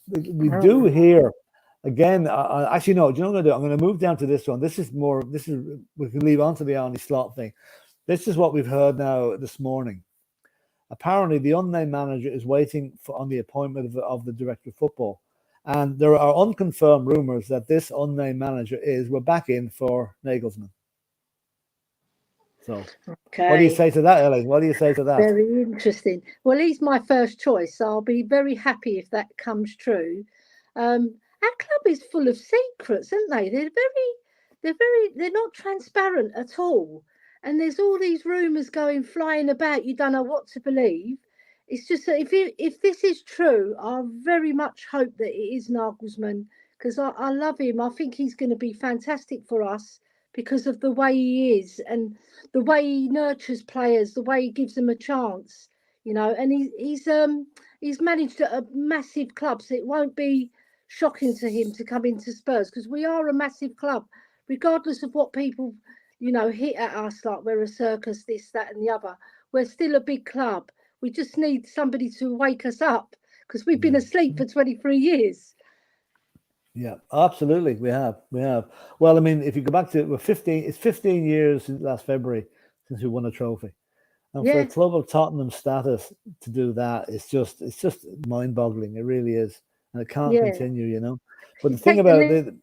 we do hear, again, actually, no, do you know what I'm going to do? I'm going to move down to this one. We can leave on to the Arnie Slot thing. This is what we've heard now this morning. Apparently, the unnamed manager is waiting on the appointment of the director of football. And there are unconfirmed rumors that this unnamed manager we're back in for Nagelsmann. So, what do you say to that, Ellie? What do you say to that? Very interesting. Well, he's my first choice, so I'll be very happy if that comes true. Our club is full of secrets, aren't they? They're not transparent at all. And there's all these rumours flying about. You don't know what to believe. It's just that if this is true, I very much hope that it is Nagelsmann, because I love him. I think he's going to be fantastic for us because of the way he is and the way he nurtures players, the way he gives them a chance, And he's managed a massive club, so it won't be shocking to him to come into Spurs, because we are a massive club, regardless of what people hit at us like we're a circus, this, that, and the other. We're still a big club. We just need somebody to wake us up, because we've been asleep for 23 years. Yeah, absolutely. We have. Well, I mean, if you go back to it's 15 years since last February since we won a trophy. And for a club of Tottenham status to do that, it's just mind-boggling. It really is. And it can't continue, But the thing about it,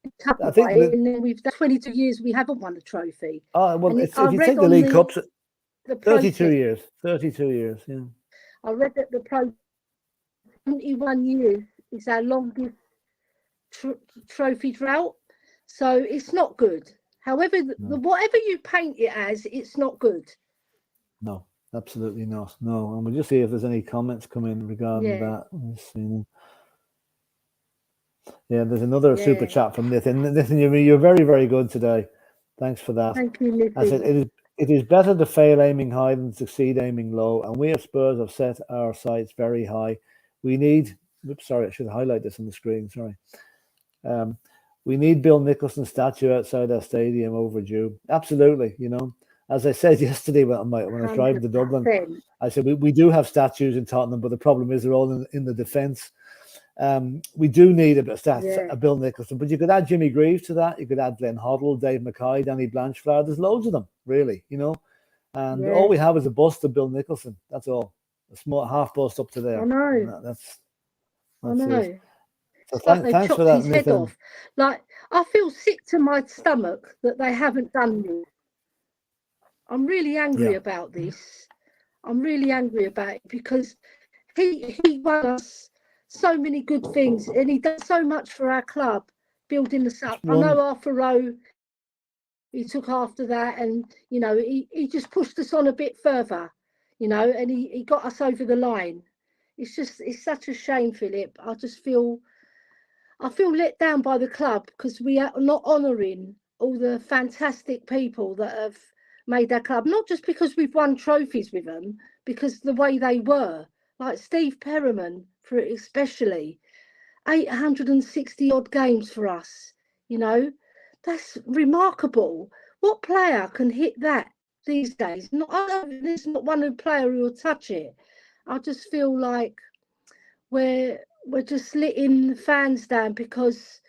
I think that, and then we've done 22 years we haven't won a trophy. well, if you read take the League Cups, the 32 years, 32 years, yeah. I read that the pro 21 years is our longest trophy drought, so it's not good. However, whatever you paint it as, it's not good. No, absolutely not. No, and we'll just see if there's any comments come in regarding that. Let's see. Yeah, there's another super chat from Nathan. Nathan, you're very, very good today. Thanks for that. Thank you, Nathan. I said it is better to fail aiming high than succeed aiming low, and we at Spurs have set our sights very high. We need. Oops, sorry, I should highlight this on the screen. Sorry. We need Bill Nicholson's statue outside our stadium overdue. Absolutely, as I said yesterday when I was driving to Dublin, I said we do have statues in Tottenham, but the problem is they're all in the defence. We do need a Bill Nicholson, but you could add Jimmy Greaves to that. You could add Glenn Hoddle, Dave Mackay, Danny Blanchflower. There's loads of them, really, and all we have is a bust of Bill Nicholson. That's all. A small half bust up to there. I know. That's I know. it. So thanks for that, Nathan. Head off. Like, I feel sick to my stomach that they haven't done this. I'm really angry about this. I'm really angry about it because he won us so many good things and he does so much for our club, building us up. I know Arthur Rowe, he took after that and, he just pushed us on a bit further, and he got us over the line. It's such a shame, Philip. I feel let down by the club because we are not honouring all the fantastic people that have made our club, not just because we've won trophies with them, because the way they were, like Steve Perriman, for especially 860 odd games for us, that's remarkable. What player can hit that these days? There's not one player who will touch it. I just feel like we're just letting fans down because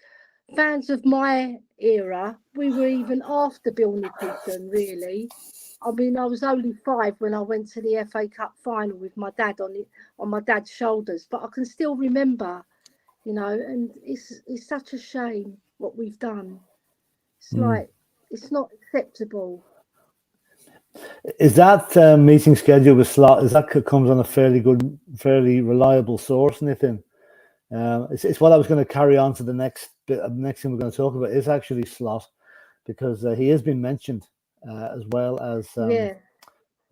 fans of my era, we were even after Bill Nicholson, really. I mean, I was only 5 when I went to the FA Cup final with my dad on my dad's shoulders, but I can still remember, and it's such a shame what we've done. It's like, it's not acceptable. Is that meeting schedule with Slot? Is that comes on a fairly reliable source, Nathan? It's what I was going to carry on to the next bit. The next thing we're going to talk about is actually Slot, because he has been mentioned as well as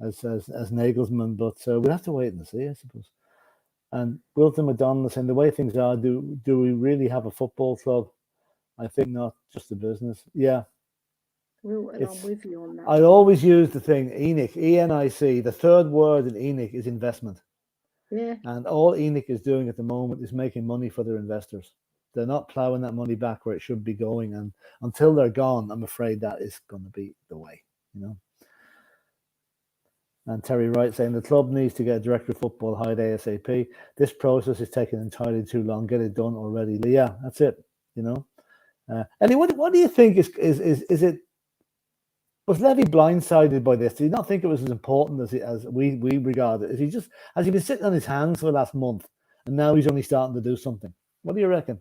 Nagelsmann, but we'll have to wait and see, I suppose. And Wilton McDonald saying the way things are, do we really have a football club? I think not, just a business. Yeah. Wilton, I'm with you on that. I always use the thing ENIC, E-N-I-C. The third word in ENIC is investment. Yeah. And all ENIC is doing at the moment is making money for their investors. They're not ploughing that money back where it should be going. And until they're gone, I'm afraid that is going to be the way, And Terry Wright saying the club needs to get a director of football hired ASAP. This process is taking entirely too long. Get it done already. Yeah, that's it. Anyway, what do you think is it? Was Levy blindsided by this? Did he not think it was as important as we regard it? Has he been sitting on his hands for the last month and now he's only starting to do something? What do you reckon?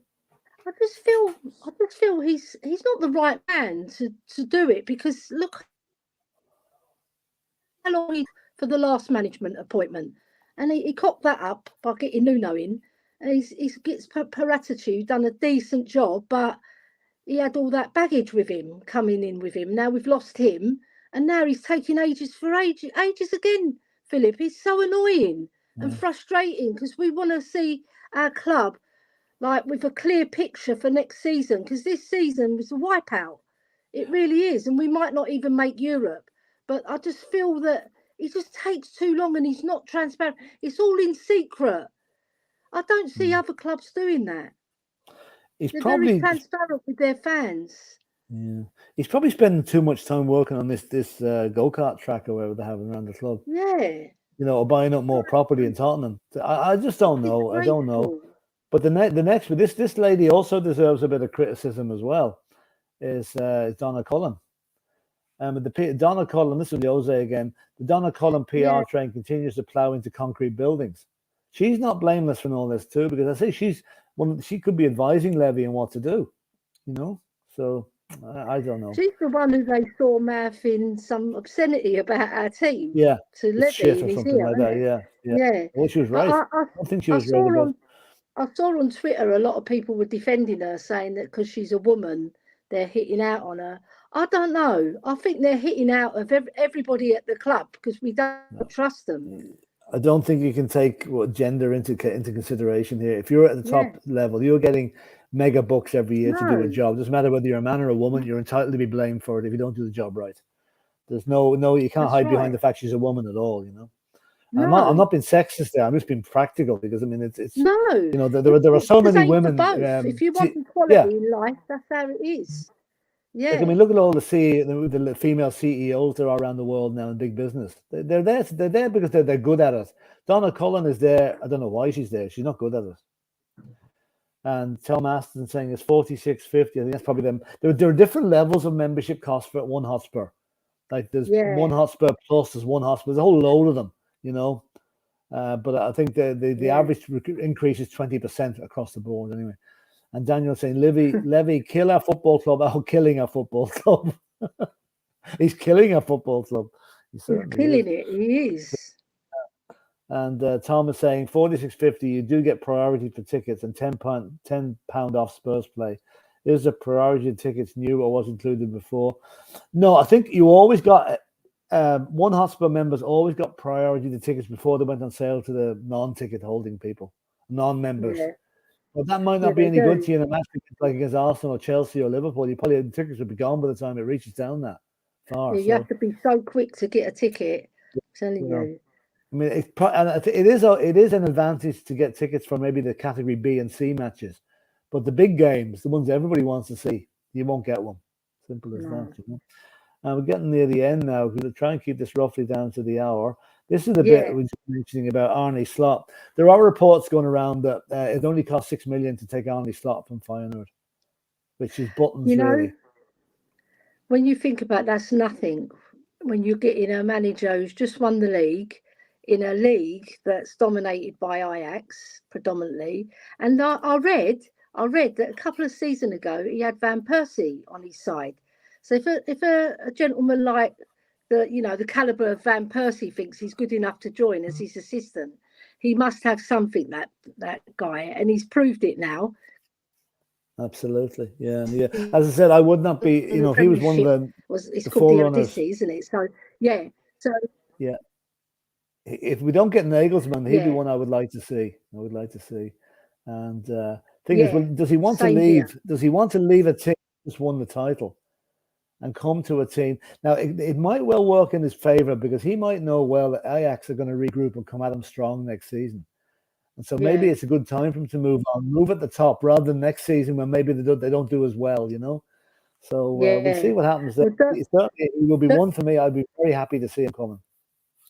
I just feel he's not the right man to do it, because look how long he for the last management appointment, and he cocked that up by getting Nuno in, and he gets per attitude done a decent job, but he had all that baggage with him coming in with him. Now we've lost him, and now he's taking ages again. Philip, he's so annoying and frustrating because we want to see our club like with a clear picture for next season, because this season was a wipeout. It really is, and we might not even make Europe. But I just feel that he just takes too long and he's not transparent. It's all in secret. I don't see other clubs doing that. They're very transparent with their fans. Yeah, he's probably spending too much time working on this go-kart track or whatever they have around the club. Yeah, or buying up more property in Tottenham. I just don't know. I don't know. But the next, this lady also deserves a bit of criticism as well. Is Donna Cullen? Donna Cullen. This is Jose again. The Donna Cullen PR train continues to plow into concrete buildings. She's not blameless for all this too, because I say she could be advising Levy on what to do. So I don't know. She's the one who they saw mouthing some obscenity about our team. Yeah, to Levy in or his something ear, like that. Yeah. Well, she was right. I think she was right about. I saw on Twitter a lot of people were defending her, saying that because she's a woman, they're hitting out on her. I don't know. I think they're hitting out of everybody at the club because we don't trust them. I don't think you can take gender into consideration here. If you're at the top level, you're getting mega bucks every year to do a job. It doesn't matter whether you're a man or a woman. You're entitled to be blamed for it if you don't do the job right. There's no, you can't hide behind the fact she's a woman at all. You know. No. I'm not being sexist there. I'm just being practical because I mean it's no. You know, there are so many women. If you want equality in life, that's how it is. Yeah. Like, I mean, look at all the female CEOs there are around the world now in big business. They're there because they're good at it. Donna Cullen is there. I don't know why she's there. She's not good at it. And Tom Aston saying it's 46.50. I think that's probably them. There are different levels of membership costs for one Hotspur. Like there's one Hotspur plus, there's one Hotspur. There's a whole load of them, you know. But I think the average increase is 20% across the board anyway. And Daniel saying, Levy, kill our football club. Oh, killing our football club. He's killing our football club. He's killing it. He is. And Tom is saying, 46.50. You do get priority for tickets and £10 off Spurs play. Is the priority tickets new or was included before? No, I think you always got one Hotspur members always got priority to tickets before they went on sale to the non-ticket holding people, non-members. Yeah. Well, that might not be any good to you in a match like against Arsenal or Chelsea or Liverpool. You probably the tickets would be gone by the time it reaches down that far. Yeah, you have to be so quick to get a ticket. I'm telling you. I mean, it is an advantage to get tickets for maybe the category B and C matches, but the big games, the ones everybody wants to see, you won't get one. Simple as that. You know? And we're getting near the end now. We'll try and keep this roughly down to the hour. This is the bit we were mentioning about Arne Slot. There are reports going around that it only cost $6 million to take Arne Slot from Feyenoord, which is buttons, really. When you think about that's nothing. When you're getting a manager who's just won the league in a league that's dominated by Ajax predominantly, and I read that a couple of seasons ago he had Van Persie on his side. So if a gentleman like the caliber of Van Persie thinks he's good enough to join as his assistant, he must have something, that guy, and he's proved it now. Absolutely, yeah. As I said, I would not be, if he was one of the it's called the Odyssey, isn't it? So yeah. If we don't get Nagelsmann, he'd be one I would like to see. And thing is, well, does he want to leave? Here. Does he want to leave a team that just won the title and come to a team? Now, it might well work in his favor because he might know well that Ajax are going to regroup and come at him strong next season. And so maybe it's a good time for him to move at the top rather than next season when maybe they don't do as well, So we'll see what happens there. Certainly, he will be one for me. I'd be very happy to see him coming.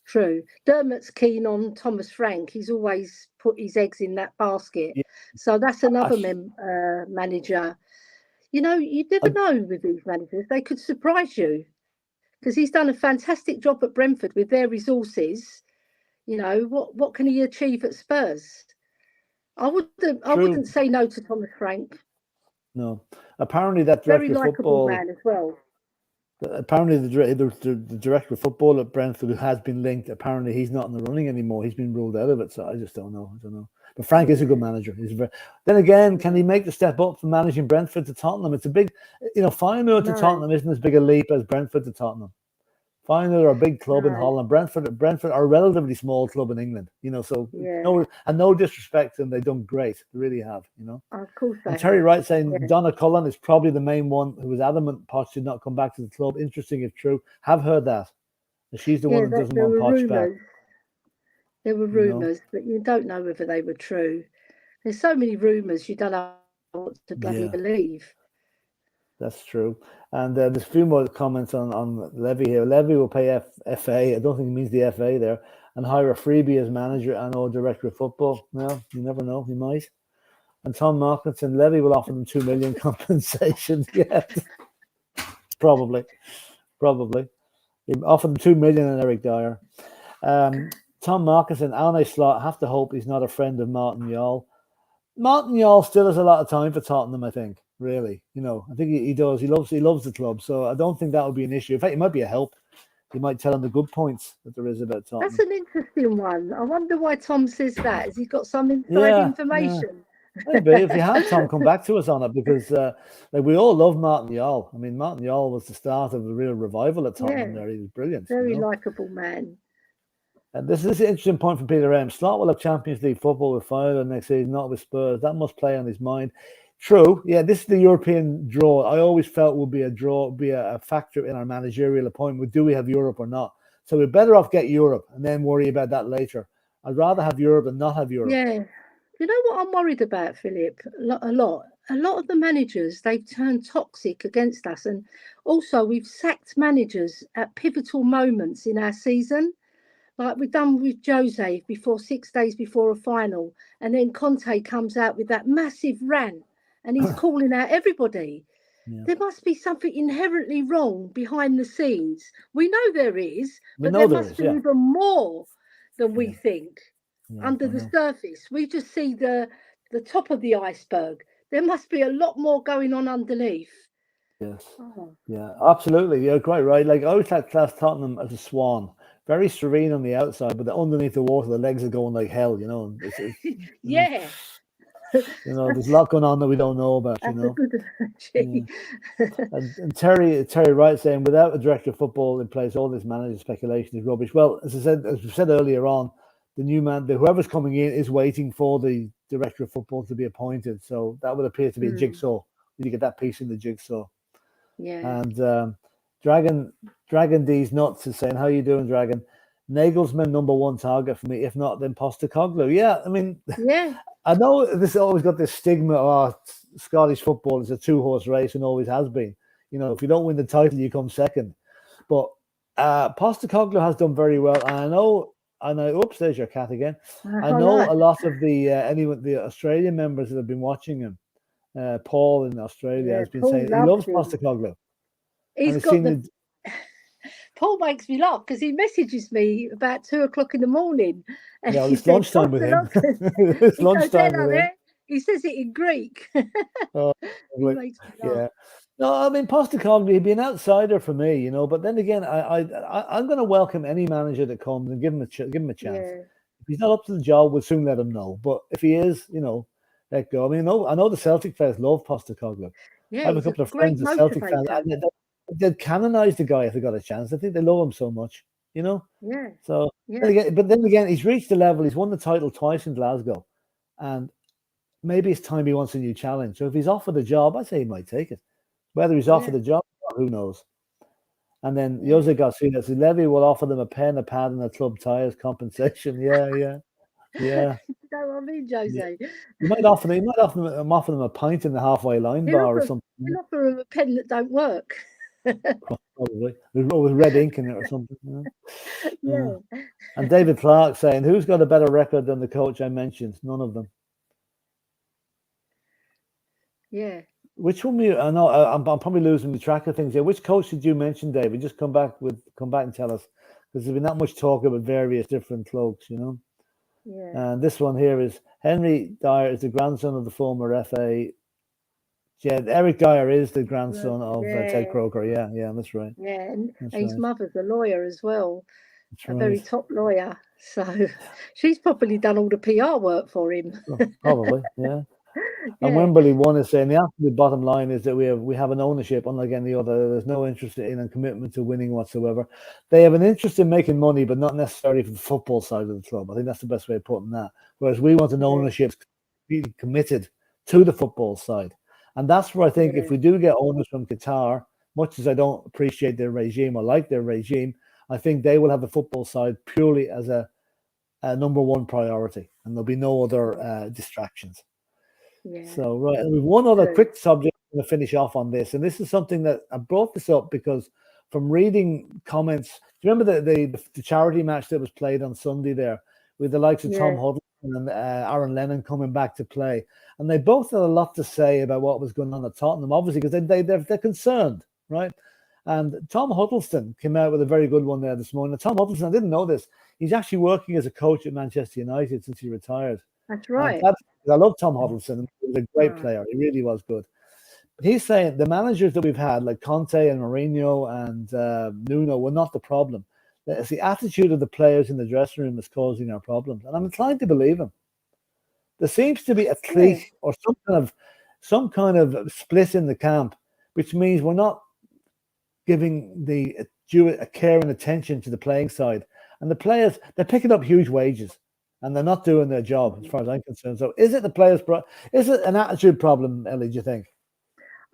True. Dermot's keen on Thomas Frank. He's always put his eggs in that basket. Yeah. So that's another manager. You never know with these managers. They could surprise you because he's done a fantastic job at Brentford with their resources. What can he achieve at Spurs? I wouldn't say no to Thomas Frank. No. Apparently that director of football man as well. Apparently the director of football at Brentford, who has been linked, apparently he's not in the running anymore. He's been ruled out of it. So I just don't know. But Frank is a good manager. Then again, can he make the step up from managing Brentford to Tottenham? It's a big, Feyenoord to Tottenham isn't as big a leap as Brentford to Tottenham. Feyenoord are a big club in Holland. Brentford are a relatively small club in England. No disrespect to them, they've done great. They really have. Of course. And Terry Wright saying Donna Cullen is probably the main one who was adamant Poch should not come back to the club. Interesting if true. Have heard that. She's the one that doesn't want Poch back. There were rumours, but you don't know whether they were true. There's so many rumours, you don't know what to bloody believe. That's true. And there's a few more comments on Levy here. Levy will pay FA. I don't think he means the FA there. And hire a freebie as manager and or director of football. Well, you never know. He might. And Tom Markinson, Levy will offer them $2 million compensation. Yes. Probably. He offered them $2 million and Eric Dyer. Tom Markinson, Arne Slot, have to hope he's not a friend of Martin Jol. Martin Jol still has a lot of time for Tottenham, I think. really. I think he does. He loves the club. So I don't think that would be an issue. In fact, it might be a help. He might tell him the good points that there is about Tottenham. That's an interesting one. I wonder why Tom says that. Has he got some inside information? Maybe if you have Tom, come back to us on it, because we all love Martin Jol. I mean, Martin Jol was the start of a real revival at Tottenham. There, he was brilliant. Very likable man. And this is an interesting point from Peter M. Slot will have Champions League football with Feyenoord next season, not with Spurs. That must play on his mind. True. Yeah, this is the European draw. I always felt would be a draw, be a factor in our managerial appointment. Do we have Europe or not? So we're better off get Europe and then worry about that later. I'd rather have Europe than not have Europe. Yeah. You know what I'm worried about, Philip? A lot of the managers, they've turned toxic against us. And also we've sacked managers at pivotal moments in our season. Like we've done with Jose before 6 days before a final. And then Conte comes out with that massive rant and he's calling out everybody. Yeah. There must be something inherently wrong behind the scenes. We know there is, but there must be even more than we think under the surface. We just see the top of the iceberg. There must be a lot more going on underneath. Yes. Yeah, absolutely. You're quite right. Like I always had class Tottenham as a swan. Very serene on the outside, but underneath the water, the legs are going like hell, Yeah. There's a lot going on that we don't know about, And Terry Wright saying, without a director of football in place, all this manager speculation is rubbish. Well, as we said earlier on, the new man, whoever's coming in, is waiting for the director of football to be appointed. So that would appear to be a jigsaw. You get that piece in the jigsaw. Yeah. And Dragon D's nuts is saying, how you doing, Dragon? Nagelsmann #1 target for me. If not, then Postecoglou. Yeah, I mean, I know this always got this stigma. Scottish football is a 2-horse race and always has been. If you don't win the title, you come second. But Postecoglou has done very well. And I know. Oops, there's your cat again. I know a lot of the Australian members that have been watching him. Paul in Australia has been saying he loves Postecoglou. He's got Paul makes me laugh because he messages me about 2:00 in the morning. And it's lunchtime with him. It's lunchtime with him. He says it in Greek. Makes me laugh. No, I mean Postecoglou, he'd be an outsider for me, But then again, I'm going to welcome any manager that comes and give him a chance. Yeah. If he's not up to the job, we'll soon let him know. But if he is, let go. I mean, I know the Celtic fans love Postecoglou. Yeah, I have a couple of friends, the Celtic fans. They'd canonize the guy if they got a chance. I think they love him so much, Yeah. So, but then again, he's reached the level. He's won the title twice in Glasgow, and maybe it's time he wants a new challenge. So if he's offered a job, I'd say he might take it. Whether he's offered a job, who knows? And then Jose Garcia says Levy will offer them a pen, a pad, and a club tie as compensation. Yeah. You know what I mean, Jose? You might offer them a pint in the halfway line bar or something. He'll offer them a pen that don't work. Probably with red ink in it or something. Yeah. And David Clark saying, who's got a better record than the coach I mentioned? None of them. Yeah. Which one? I know I'm probably losing the track of things here. Which coach did you mention, David? Just come back and tell us, because there's been that much talk about various different clubs, Yeah. And this one here is Henry Dyer is the grandson of the former FA. Yeah, Eric Dyer is the grandson of Ted Croker. Yeah, that's right. Yeah, and his mother's a lawyer as well, very top lawyer. So she's probably done all the PR work for him. Probably, yeah. And Wembley One is saying the absolute bottom line is that we have an ownership unlike any other. There's no interest in a commitment to winning whatsoever. They have an interest in making money, but not necessarily for the football side of the club. I think that's the best way of putting that. Whereas we want an ownership really committed to the football side. And that's where I think if we do get owners from Qatar, much as I don't appreciate their regime or like their regime, I think they will have the football side purely as a #1 priority, and there'll be no other distractions. Yeah. So, right, and we've one other quick subject to finish off on this, and this is something that I brought this up because from reading comments, do you remember the charity match that was played on Sunday there with the likes of Tom Huddleston and Aaron Lennon coming back to play? And they both had a lot to say about what was going on at Tottenham, obviously, because they're concerned, right? And Tom Huddleston came out with a very good one there this morning. And Tom Huddleston, I didn't know this, he's actually working as a coach at Manchester United since he retired. That's right. I love Tom Huddleston. He was a great player. He really was good. He's saying the managers that we've had, like Conte and Mourinho and Nuno, were not the problem. It's the attitude of the players in the dressing room that's causing our problems. And I'm inclined to believe him. There seems to be a clique or some kind of split in the camp, which means we're not giving the due care and attention to the playing side. And the players, they're picking up huge wages and they're not doing their job as far as I'm concerned. So is it the players' is it an attitude problem, Ellie, do you think?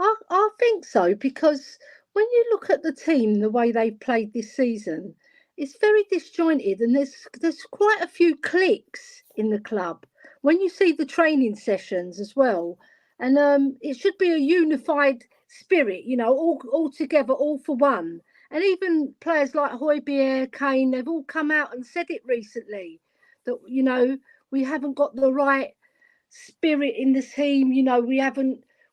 I think so, because when you look at the team, the way they've played this season, it's very disjointed, and there's quite a few cliques in the club. When you see the training sessions as well, and it should be a unified spirit, all together, all for one. And even players like Højbjerg, Kane, they've all come out and said it recently that we haven't got the right spirit in the team.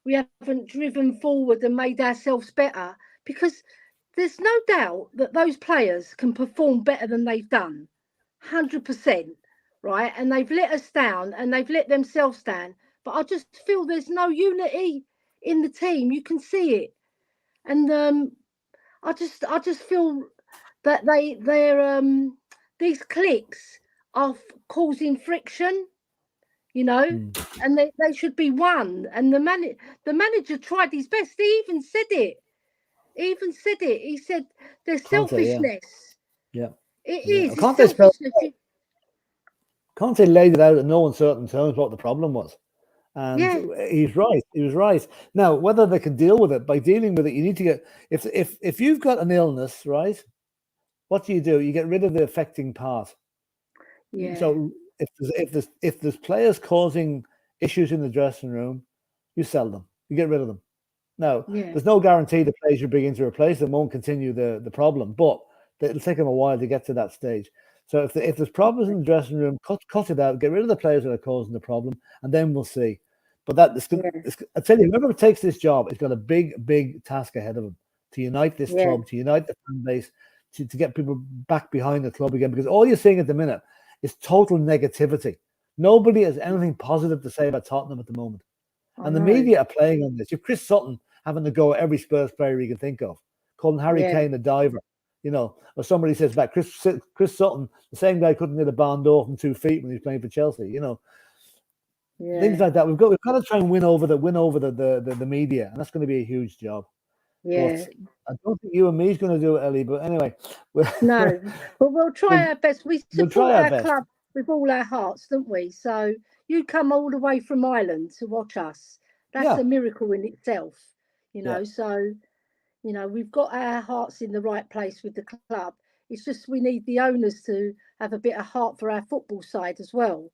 We haven't driven forward and made ourselves better, because there's no doubt that those players can perform better than they've done, 100%, right? And they've let us down and they've let themselves down. But I just feel there's no unity in the team. You can see it, and I just feel that these cliques are causing friction. And they should be one. And the manager tried his best. He even said it. He said there's selfishness. Yeah. It is. It's selfishness. Conte laid it out in no uncertain terms what the problem was. And he's right. He was right. Now, whether they can deal with it, by dealing with it, you need to get, if you've got an illness, right, what do? You get rid of the affecting part. Yeah. So if there's players causing issues in the dressing room, you sell them. You get rid of them. Now, there's no guarantee the players you bring in to replace them won't continue the problem, but it'll take them a while to get to that stage. So if there's problems in the dressing room, cut it out, get rid of the players that are causing the problem, and then we'll see. But I tell you, whoever takes this job has got a big task ahead of him to unite this club, to unite the fan base, to get people back behind the club again. Because all you're seeing at the minute is total negativity. Nobody has anything positive to say about Tottenham at the moment. And the media are playing on this. You've Chris Sutton having to go at every Spurs player he can think of, calling Harry Kane a diver, or somebody says back, Chris Sutton, the same guy couldn't hit a barn door from 2 feet when he was playing for Chelsea, things like that. We've got to try and win over the media, and that's going to be a huge job. Yeah. But I don't think you and me is going to do it, Ellie. But anyway, no, but we'll try our best. We support our club with all our hearts, don't we? So you come all the way from Ireland to watch us. That's a miracle in itself, So, we've got our hearts in the right place with the club. It's just we need the owners to have a bit of heart for our football side as well.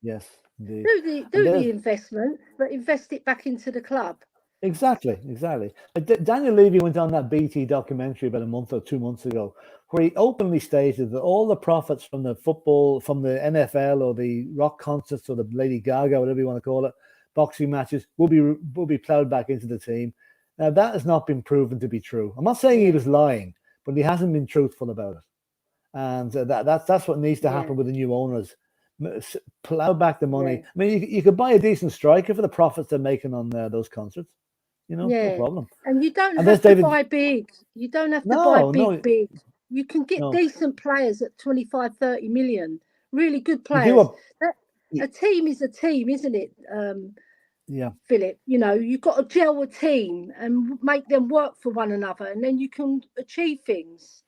Yes, indeed. Do the investment, but invest it back into the club. Exactly. Daniel Levy went on that BT documentary about a month or 2 months ago, where he openly stated that all the profits from the football, from the NFL or the rock concerts or the Lady Gaga, whatever you want to call it, boxing matches, will be plowed back into the team. Now, that has not been proven to be true. I'm not saying he was lying, but he hasn't been truthful about it. And that's what needs to happen with the new owners. Plow back the money. I mean, you could buy a decent striker for the profits they're making on those concerts. No problem. And you don't have to buy big. You don't have to buy big. You can get decent players at 25, 30 million. Really good players. A team is a team, isn't it? Philip, you've got to gel a team and make them work for one another, and then you can achieve things.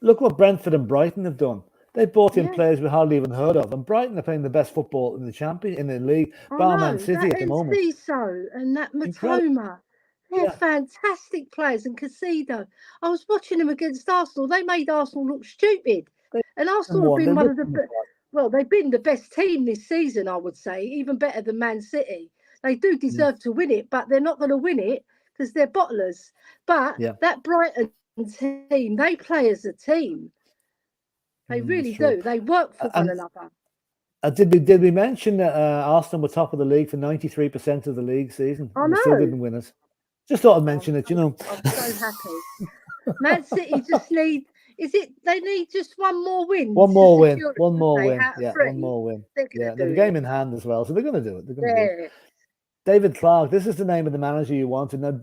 Look what Brentford and Brighton have done. They brought in players we hardly even heard of, and Brighton are playing the best football in the league. Bar Man City at the moment. And that Matoma, they're fantastic players, and Casido. I was watching them against Arsenal. They made Arsenal look stupid, and Arsenal have been one of the. Well, they've been the best team this season, I would say, even better than Man City. They do deserve to win it, but they're not going to win it because they're bottlers. But that Brighton team, they play as a team. They really do. They work for one another. Did we mention that Arsenal were top of the league for 93% of the league season? I know. They still didn't win it. Just thought I'd mention it, I'm so happy. Man City just need... they need just one more win. One more win. Yeah, one more win. They're they have a game in hand as well, so they're going to do it. David Clark. This is the name of the manager you wanted. Now,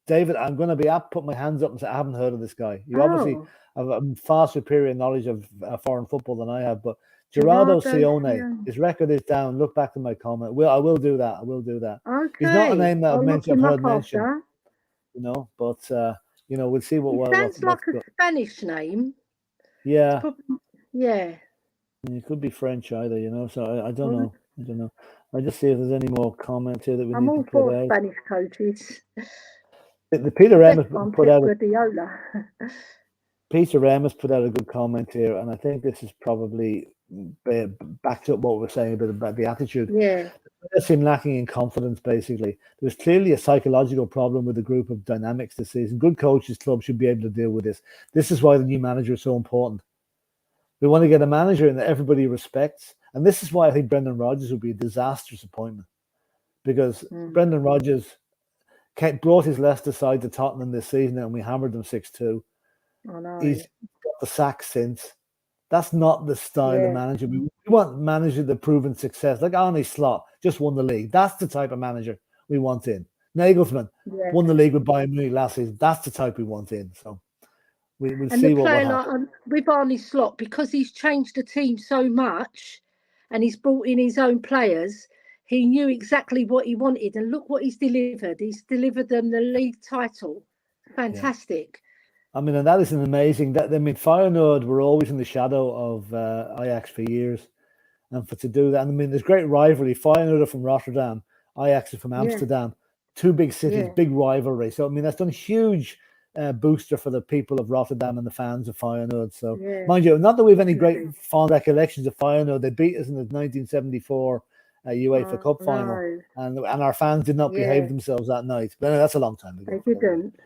David, I'm going to put my hands up and say I haven't heard of this guy. You obviously have a far superior knowledge of foreign football than I have. But Gerardo Sione, his record is down. Look back to my comment. I will do that. I will do that. Okay. He's not a name that I've heard mentioned. But we'll see what. It sounds like a Spanish name. Yeah. Yeah. It could be French either, so I don't know. I don't know. I'll just see if there's any more comments here that we need to put out. Spanish coaches. The Peter M has put out Peter M has put out a good comment here, and I think this is probably backs up what we're saying about the attitude. Yeah. They seem lacking in confidence, basically. There's clearly a psychological problem with the group of dynamics this season. Good coaches club should be able to deal with this. This is why the new manager is so important. We want to get a manager that everybody respects. And this is why I think Brendan Rodgers would be a disastrous appointment. Because Brendan Rodgers brought his Leicester side to Tottenham this season and we hammered them 6-2. He's got the sack since. That's not the style of manager. We want manager that proven success. Like Arne Slot just won the league. That's the type of manager we want in. Nagelsmann won the league with Bayern Munich last season. That's the type we want in. So we'll see what will happen. With Arne Slot, because he's changed the team so much and he's brought in his own players, he knew exactly what he wanted. And look what he's delivered. He's delivered them the league title. Fantastic. Yeah. I mean, and that is an amazing. Feyenoord were always in the shadow of Ajax for years, and to do that, there's great rivalry. Feyenoord are from Rotterdam, Ajax are from Amsterdam, two big cities, big rivalry. So that's done a huge booster for the people of Rotterdam and the fans of Feyenoord. So, mind you, not that we have any great fond recollections of Feyenoord. They beat us in the 1974 UEFA Cup final, and our fans did not behave themselves that night. But that's a long time ago. They didn't.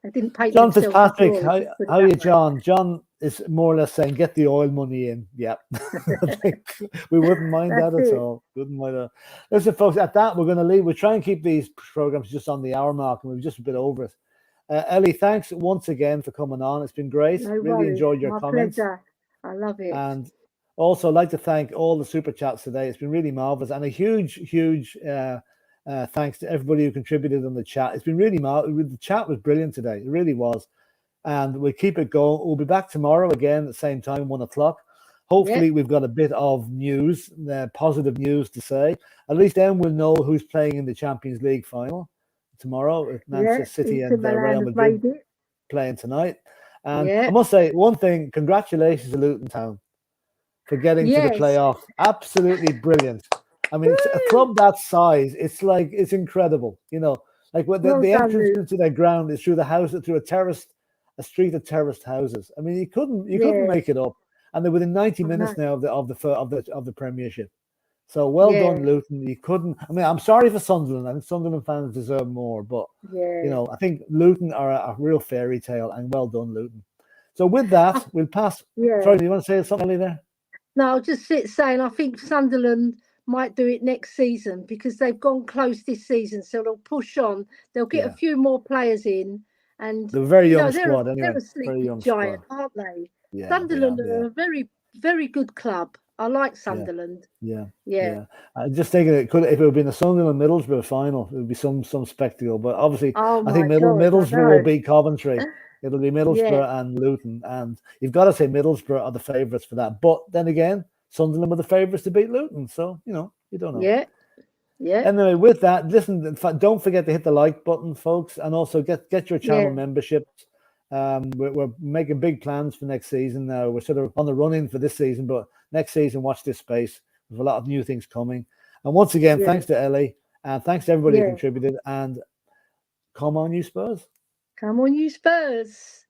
I didn't pay John Fitzpatrick, how are you, John? John is more or less saying, get the oil money in. Yeah. I think we wouldn't mind that at all. Wouldn't mind that. Listen, folks, at that, we're going to leave. We'll try and keep these programs just on the hour mark, and we're just a bit over it. Ellie, thanks once again for coming on. It's been great. Really enjoyed your comments. Pleasure. I love it. And also, I'd like to thank all the super chats today. It's been really marvelous. And a huge thanks to everybody who contributed on the chat. It's been really the chat was brilliant today. It really was. And we'll keep it going. We'll be back tomorrow again at the same time, 1:00. Hopefully we've got a bit of news, positive news to say. At least then we'll know who's playing in the Champions League final tomorrow. Manchester City and Real Madrid playing tonight. And I must say one thing, congratulations to Luton Town for getting to the playoff. Absolutely brilliant. It's a club that size. It's incredible, Like when the entrance into their ground is through a street of terraced houses. You couldn't make it up, and they're within 90 minutes now of the Premiership. So well done, Luton. You couldn't. I'm sorry for Sunderland. I think Sunderland fans deserve more, but I think Luton are a real fairy tale, and well done, Luton. So with that, we'll pass. Sorry, do you want to say something, Ellie, there? No, I'll just saying I think Sunderland might do it next season because they've gone close this season, so they'll push on. They'll get a few more players in, and they're a very young squad. They're a sleeping giant, aren't they? Yeah, Sunderland are a very, very good club. I like Sunderland. Yeah. I'm just thinking if it had been a Sunderland Middlesbrough final, it would be some spectacle. But obviously, I think Middlesbrough will beat Coventry. It'll be Middlesbrough and Luton, and you've got to say Middlesbrough are the favourites for that. But then again, Sunderland were the favourites to beat Luton, so you don't know. Yeah. Anyway, with that, listen. Don't forget to hit the like button, folks, and also get your channel memberships. We're making big plans for next season now. We're sort of on the run-in for this season, but next season, watch this space. There's a lot of new things coming. And once again, thanks to Ellie, and thanks to everybody who contributed. And come on, you Spurs! Come on, you Spurs!